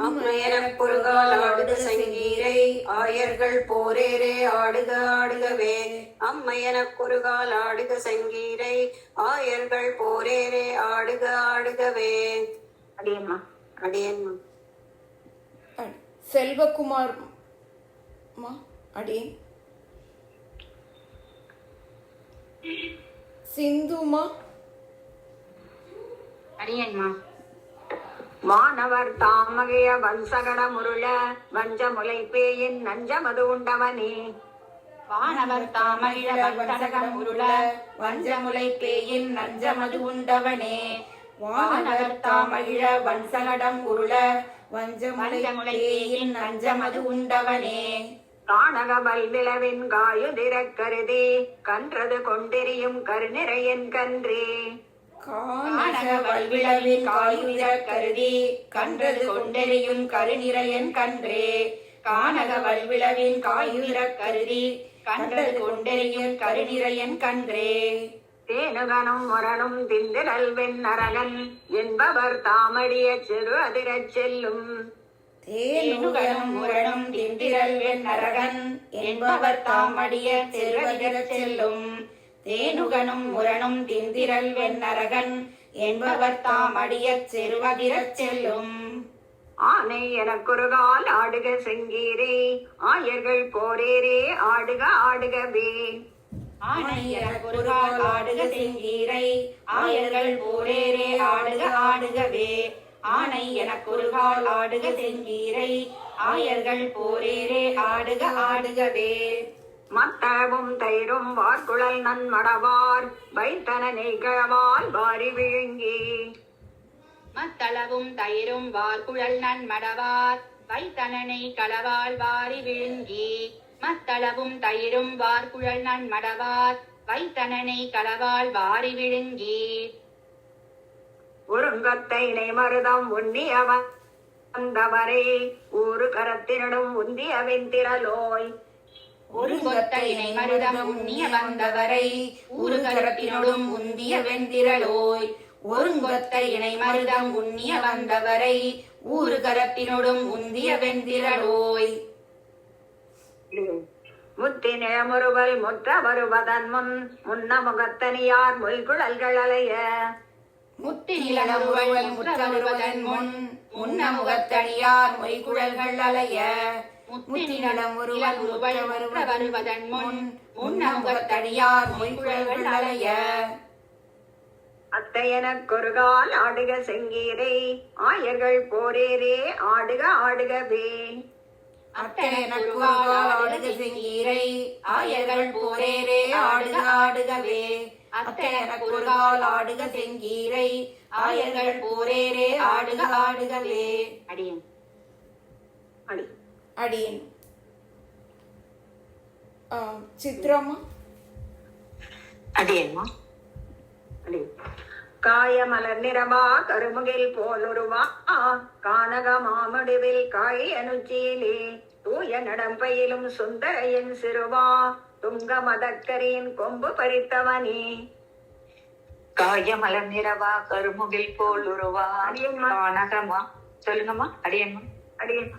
அம்மையனக்குறுகால் ஆடுக செங்கீரை ஆயர்கள் போரேரே ஆடுக ஆடுகவே. அம்மையனக்குறுகால் ஆடுக செங்கீரை ஆயர்கள் போரேரே ஆடுக ஆடுகவே. அடியம்மா. அடியேன்மா. செல்வகுமார் அடியேன். சிந்துமா. அடியேன்மா. வானவர் தாமகைய வன்சகட முருள வஞ்ச முளைப்பேயின் நஞ்சமது உண்டவனே. வானவர் தாமகிழ வஞ்சகம் உருள வஞ்சமுலை பேயின் நஞ்சமது உண்டவனே. வானவர் தாமகிழ வன்சகடம் உருள வஞ்சமுலை பேயின் நஞ்சமது உண்டவனே. காணகமல் விளவின் காயுதிரக் கருதி கன்றது கொண்டெறியும் கருநிறையன் கன்றே. கானக வல்விளவின் காயுதிரக் கருதி கன்றது கொண்டெறியும் கருநிறையன் கன்றே. கானக வல்விளவின் காயுதிரக் கருதி கன்றது கொண்டெறியும் கருநிறையன் கன்றே. தேனுகனும் முரணும் திந்திரல் வெண்ணரகன் என்பவர் தாமடிய சிறு அதிரச் செல்லும். தேனுகனும் முரணும் திண்டிரல் வெண்ணரகன் என்பவர் தாமடிய செருவதிரச் செல்லும். தேனுகனும் முரணும் திந்திரல் வெண்ணரகன் என்பவர் தாமடிய செருவதிரச் செல்லும். ஆனை எனக்குறுகால் ஆடுக செங்கீரே ஆயர்கள் போரேரே ஆடுக ஆடுகவே. ஆனை எனக்குறுகால் ஆடுக செங்கீரை ஆயர்கள் போரேரே ஆடுக ஆடுகவே. ஆனை எனக்குறுகால் ஆடுக செங்கீரை ஆயர்கள் போரேரே ஆடுக ஆடுகவே. மத்தளவும் தயிரும் வார்குழல் நன்மடவார் வைத்தன நெய்களவால் வாரி விழுங்கி. மத்தளவும் தயிரும் வார்குழல் நன்மடவார் வைத்தனனை களவால் வாரி விழுங்கி. மத்தளவும் தயிரும் வார்குழல் நன்மடவார் வைத்தனனை களவால் வாரி விழுங்கி. ஒருங்கத்தை நெய்மருதம் உண்ணிய வந்தவரை ஊரு கரத்தினடும் உந்திய வெந்திரலோய். ஒருங்கொத்த இணை மருதம் உண்ணிய வந்தவரை ஊருகரத்தினோடும் உந்திய வெந்திரலோய். ஒருங்கொத்த இணை மருதம் உண்ணிய வந்தவரை ஊருகரத்தினோடும் உந்திய வெந்திரலோய். முத்தி நிழமுறுவல் முற்ற வருவதன் முன் முன்ன முகத்தனியார் மொய்குழல்கள் அலைய. முத்தி நிலமுறை முற்ற வருவதன் முன் முன்ன முகத்தணியார் மொய்குழல்கள் அலைய. முத்தி நிலமுறுவல் முற்ற வருவதன் முன் முன்ன முகத்தணியார் மொய்குழல்கள் அலைய. அத்தையனக் கொருகால் ஆடுக செங்கீரை ஆயர்கள் போரேரே ஆடுக ஆடுகவே. அத்தனையனக்குறுகால் ஆடுக செங்கீரை ஆயர்கள் போரேரே ஆடுக ஆடுகவே. அத்தனையனக்குறுகால் ஆடுக செங்கீரை ஆயர்கள் போரேரே ஆடுக ஆடுகவே. அடியேன் அடியேன். சித்ராமா அடியேம்மா. காயமலர் நிறவா கருமுகில் போலுருவா கானக மாமடுவில் காய் அனுச்சியிலே தூய நடம்பையிலும் சுந்தரையின் சிறுவா துங்க மதக்கரியின் கொம்பு பறித்தவனே. காயமலர் நிறவா கருமுகில் போல் உருவா கானகமா. சொல்லுங்கம்மா. அடியம்மா. அடியேன்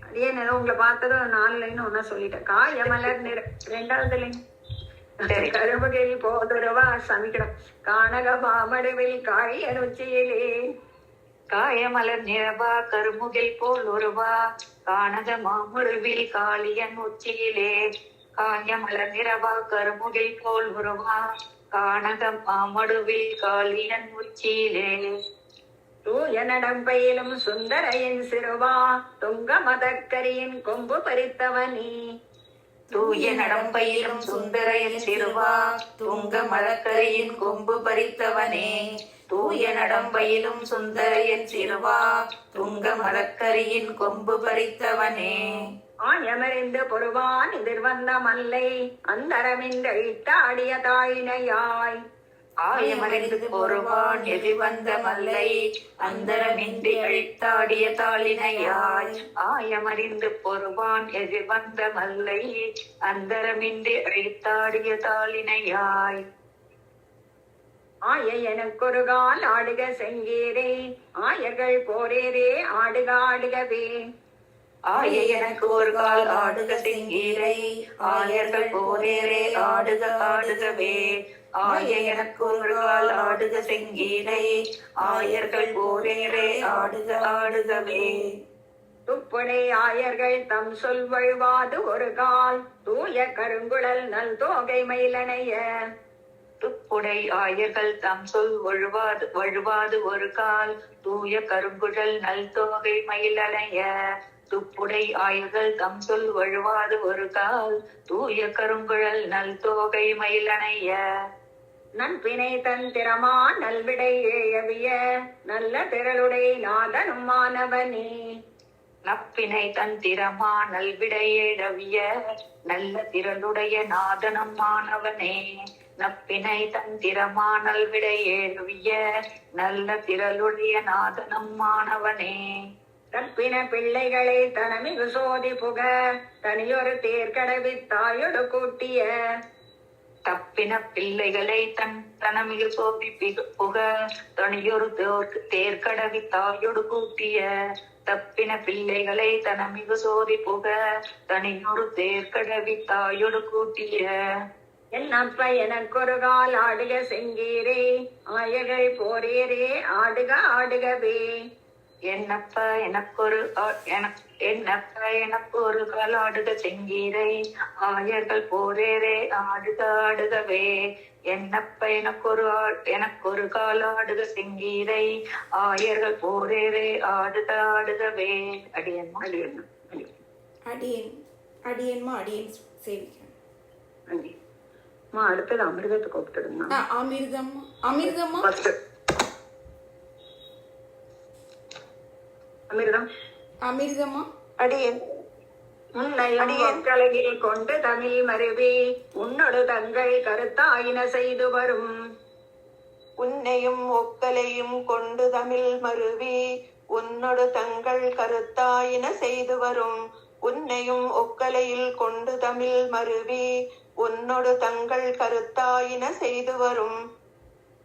அடியேன் உங்களை பார்த்ததும் 4 லைன் ஒன்னா சொல்லிட்டேன். காயமலர் நிற 2வது லைன் கருமுகில் போதுருவா சமிக்கணும் கானக மாமடுவில் காய் அனுச்சியிலே. காயமலர் நிறவா கருமுகில் போல் உருவா கானக மாமுருவில் காளியன் உச்சியிலே. காயமலர் நிறவா கருமுகில் போல் உருவா கானக மாமடுவில் காளியன் உச்சியிலே. தூய நடம்பையிலும் சுந்தரையின் சிறுவா துங்க மதக்கரியின் கொம்பு பறித்தவனே. தூய நடம்பையிலும் சுந்தரையின் சிறுவா துங்க மதக்கரையின் கொம்பு பறித்தவனே. தூய நடம்பையிலும் சுந்தரையின் சிறுவா துங்க மதக்கரையின் கொம்பு பறித்தவனே. ஆயமறிந்து பொறுவான் எதிர்வந்த மல்லை அந்தரமின்றழித்தாடிய தாயினையாய். ஆயமறிந்து பொறுவான் எதிர்வந்த மல்லை அந்தரமின்றி அழித்தாடிய தாளினையாய். ஆயமறிந்து பொறுவான் எதிர்வந்த மல்லை அந்தரமின்றி அழித்தாடிய தாளினையாய். ஆய எனக்கொருகால் ஆடுக செங்கீரே ஆயர்கள் போரேரே ஆடுக ஆடுகவே. ஆய எனக்கு ஒரு கால் ஆடுக செங்கீரை ஆயர்கள் போரேரே ஆடுக ஆடுகவே. ஆய எனக்கு ஒரு கால் ஆடுக செங்கீரை ஆயர்கள் போரேரே ஆடுக ஆடுகவே. துப்புடை ஆயர்கள் தம் சொல் வழுவாது ஒரு கால் தூய கருங்குழல் நல் தோகை மயிலனைய. துப்புடை ஆயர்கள் தம் சொல் வழுவாது ஒரு கால் தூய கருங்குழல் நல் தோகை மயிலனைய. துப்புடை ஆயர்கள் தம் சொல் வழுவாது ஒரு கால் தூய கருங்குழல் நல் தோகை மயிலனைய. நன்பினை தன் திறமா நல்விடை ஏயவிய நல்ல திரளுடை நாதனும் மாணவனே. நப்பினை தந்திரமா நல்விடையேடவிய நல்ல திரளுடைய நாதனம் மாணவனே. நப்பினை தந்திரமா நல்விடையேடவிய நல்ல திரளுடைய நாதனம் மாணவனே. தப்பின பிள்ளைகளை தனமிகு சோதி புக தனியொரு தேர்கடவி தாயொடு கூட்டிய. தப்பின பிள்ளைகளை தனமிகு சோதி புக தனியொரு தேர்கடவி தாயொடு கூட்டிய. தப்பின பிள்ளைகளை தனமிகு சோதி புக தனியொரு தேர்கடவி தாயொடு கூட்டிய. என்னப்ப எனக்கொரு கால் ஆடுக செங்கீரே ஆயகை போரேரே ஆடுக ஆடுகவே. என்னப்ப எனக்கொரு கால் ஆடுக செங்கீரை ஆயர்கள் போரேரே ஆடுக ஆடுகவே. என்னப்ப எனக்கொரு கால் ஆடுக செங்கீரை ஆயர்கள் போரேரே ஆடுக ஆடுகவே. அடியன்மா அடியன்மா அடியேன்மா அடியேன் சேவிக்கிறேன். அம்மா அடுத்தது அமிர்தத்தை கூப்பிட்டுடுங்க. அமிர்தம்மா அமிர்தம்மா அமிர்தம் அமிர்தம்மா அடியேன் உன்னையும் கலகில் கொண்டு தமிழ் மருவி உன்னோடு தங்கள் கருத்தாயின செய்து வரும். உன்னையும் ஒக்கலையும் கொண்டு தமிழ் மருவி உன்னோடு தங்கள் கருத்தாயின செய்து வரும். உன்னையும் ஒக்கலையில் கொண்டு தமிழ் மருவி உன்னோடு தங்கள் கருத்தாயின செய்து வரும்.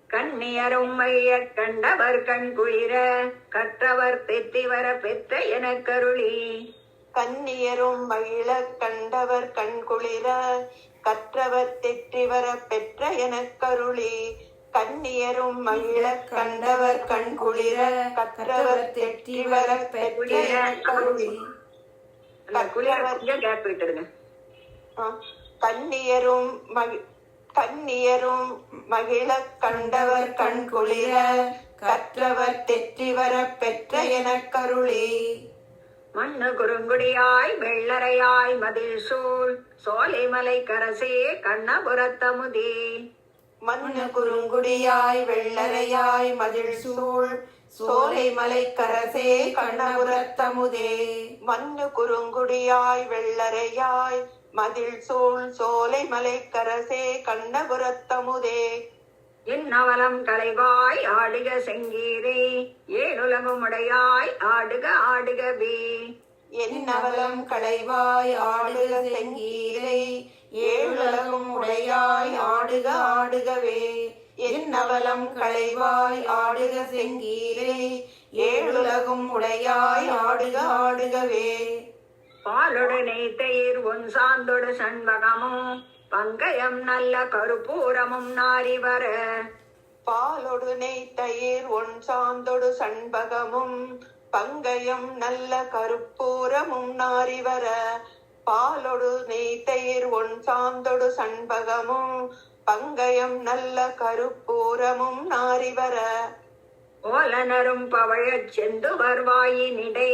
கண்ணியரும் மைய கண்டவர் கண் குளிர கற்றவர் தெற்றி வர பெற்ற என கருளி. கண்ணியரும் மகிழ கண்டவர் கண் குளிர கற்றவர் தெற்றி வர பெற்ற என கருளி. கண்ணியரும் மகிழ கண்டவர் கண் குளிர கற்றவர் தெற்றி வர பெற்ற என கருளி. கேப் விட்டுடுங்க. கண்ணியரும் மகிழ கண்டவர் கண் குளிர கற்றவர் தெற்றி வர பெற்ற என கருளி. மண்ணு குறுங்குடியாய் வெள்ளரையாய் மதில் சூழ் சோலைமலை கரசே கண்ணபுரத்தமுதே. மண்ணு குறுங்குடியாய் வெள்ளரையாய் மதில் சூழ் சோலைமலை கரசே கண்ணபுரத்தமுதே. மண்ணு குறுங்குடியாய் வெள்ளரையாய் மதில் சூழ் சோலைமலை கரசே கண்ணபுரத்தமுதே. இன்னவலம் கலைவாய் ஆடுக செங்கீரே ஏழுலகும் உடையாய் ஆடுக ஆடுகவே. என்னவலம் களைவாய் ஆடுக செங்கீரை ஏழுலகும் உடையாய் ஆடுக ஆடுகவே. என்னவலம் களைவாய் ஆடுக செங்கீரை ஏழுலகும் உடையாய் ஆடுக ஆடுகவே. பாலொடு நெய்தயிர் உன் சாந்தொடு சண்பகமும் பங்கயம் நல்ல கருப்பூரமும் நாரி வர. பாலொடு நெய்தயிர் ஒன் சாந்தொடு சண்பகமும் பங்கயம் நல்ல கருப்பூரமும் நாரி வர. பாலொடு நெய்தயிர் ஒன் சாந்தொடு சண்பகமும் பங்கயம் நல்ல கருப்பூரமும் நாரி வர. ஓலனரும் பவழச் செந்து வருவாயினிடை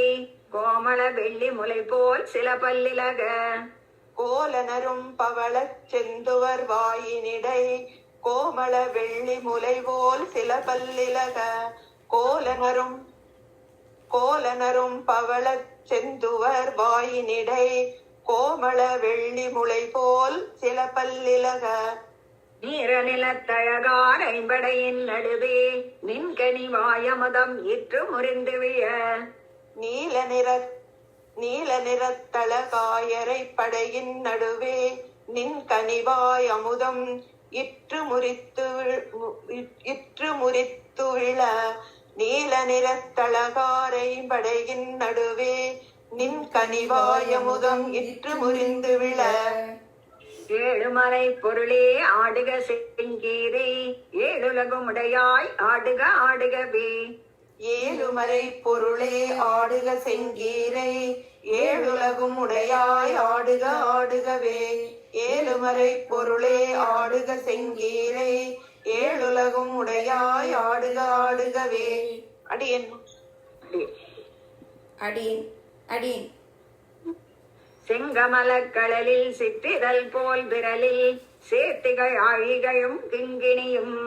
கோமள வெள்ளி முலை போல் சில பல்லிலக. கோலனரும் பவளச் செந்துவர் வாயினிடை கோமள வெள்ளி முலை போல் சில பல்லிலக. கோலனரும் பவளச் செந்துவர் வாயினிடை கோமள வெள்ளி முலை போல் சில பல்லிலக. நீர நிலத்தழகார் ஐம்படையின் நடுவே நின்கனி வாயமுதம் இற்று முறிந்து விழ. நீல நிறத்தழகாயரை படையின் நடுவே நின் கனிவாய் அமுதம் இற்று முறித்து விழ. நீல நிறத்தழகாரை படையின் நடுவே நின் கனிவாய் அமுதம் இற்று முறிந்து விழ. ஏழுமலை பொருளே ஆடுக செங்கீரை ஏழுலகும் உடையாய் ஆடுக ஆடுகவே. ஏழுமறை பொருளே ஆடுக செங்கீரை ஏழுலகும் உடையாய் ஆடுக ஆடுகவே. ஏழுமறை பொருளே ஆடுக செங்கீரை ஏழுலகும் உடையாய் ஆடுக ஆடுகவே. அடியேன் அடியேன் அடியேன் செங்கமலக் கடலில் சிற்றிதழ் போல் விரலில் சேத்திகள் ஆழிகளும் கிங்கிணியும்.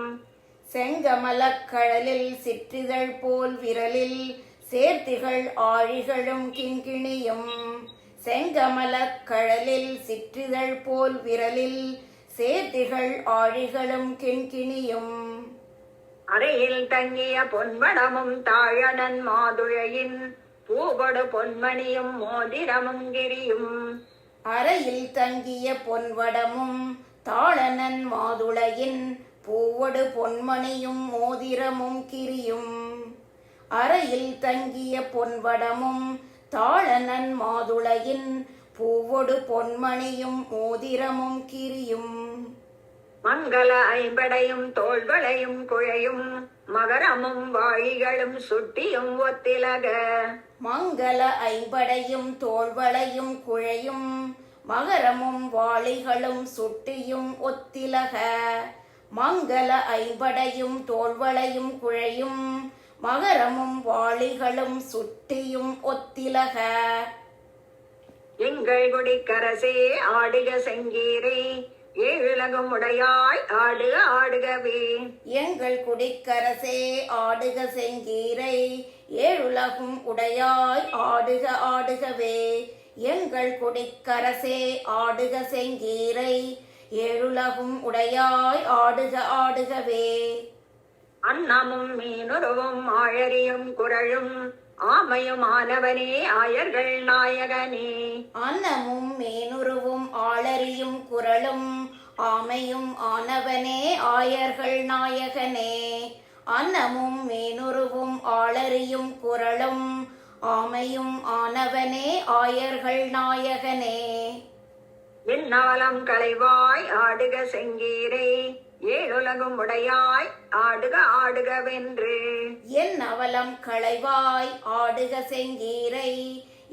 செங்கமலக் கடலில் சிற்றிதழ் போல் விரலில் சேர்த்திகள் ஆழிகளும் கிண்கிணியும் செங்கமலக் கழலில் சிற்றிதழ் போல் விரலில் சேர்த்திகள் ஆழிகளும் கிண்கிணியும் அறையில் தங்கிய பொன்வடமும் தாழனன் மாதுழையின் பூவடு பொன்மணியும் மோதிரமும் கிரியும் அறையில் தங்கிய பொன்வடமும் தாளனன் மாதுளையின் பூவடு பொன்மணியும் மோதிரமும் கிரியும் அறையில் தங்கிய பொன்வடமும் தாளனன் மாதுளையின் பூவொடு பொன்மணியும் மோதிரமும் கிரியும் மங்கள ஐம்படையும் தோள்களையும் குழையும் மகரமும் வாழிகளும் சுட்டியும் ஒத்திலக மங்கள ஐம்படையும் தோள்வளையும் குழையும் மகரமும் வாளிகளும் சுட்டியும் ஒத்திலக மங்கள ஐம்படையும் தோள்வளையும் குழையும் மகரமும் வாளிகளும் சுட்டியும் ஒத்திலக எங்கள் குடிக்கரசே ஆடுக செங்கீரை ஏழுலகும் உடையாய் ஆடுக ஆடுகவே எங்கள் குடிக்கரசே ஆடுக செங்கீரை ஏழுலகும் உடையாய் ஆடுக ஆடுகவே எங்கள் குடிக்கரசே ஆடுக செங்கீரை ஏழுலகும் உடையாய் ஆடுக ஆடுகவே அன்னமும் மீனுருவும் ஆழறியும் குரலும் ஆமையும் ஆனவனே ஆயர்கள் நாயகனே அன்னமும் மேனுருவும் ஆளறியும் குரலும் ஆமையும் ஆனவனே ஆயர்கள் நாயகனே அன்னமும் மேனுருவும் ஆளறியும் குரலும் ஆமையும் ஆனவனே ஆயர்கள் நாயகனே என்னாலம் களைவாய் ஆடுக செங்கீரை ஏழுலகும் உடையாய் ஆடுக ஆடுகவென்று என் அவலம் களைவாய் ஆடுக செங்கீரை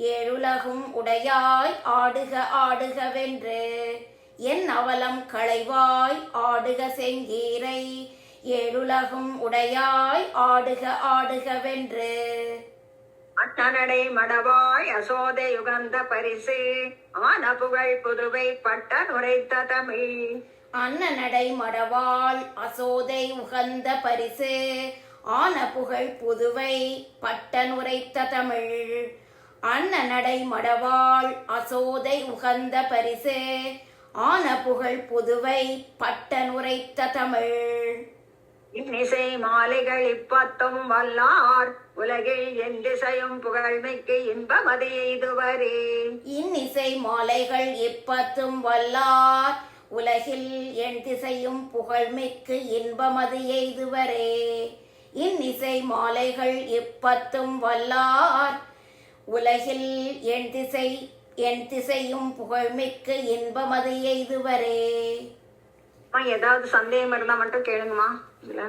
ஏழுலகும் உடையாய் ஆடுக ஆடுகவென்று என் அவலம் களைவாய் ஆடுக செங்கீரை ஏழுலகும் உடையாய் ஆடுக ஆடுகவென்று அட்டனடை மடவாய் அசோதை யுகந்த பரிசு ஆன புகழ் புதுவை பட்ட நுரைத்த தமிழ் அன்னநடை மடவாள் அசோதை உகந்த பரிசு ஆன புகழ் புதுவை பட்டனுரைத்த தமிழ் அன்னநடை மடவாள் அசோதை உகந்த பரிசு ஆன புகழ் புதுவை பட்டனுரைத்த தமிழ் இன்னிசை மாலைகள் இப்பத்தும் வல்லார் உலகில் என் திசையும் புகழ்மிக்கு இன்பமதி இதுவரே இன்னிசை மாலைகள் இப்பத்தும் வல்லார் உலகில் என் திசையும் புகழ்மிக்கு இன்பமது எய்துவரே இன்னிசை மாலைகள் இப்பத்தும் வல்லார் உலகில் என் திசையும் புகழ்மிக்கு இன்பமது எய்துவரே ஏதாவது சந்தேகம் இருந்தா மட்டும் கேளுங்கம்மா இதுல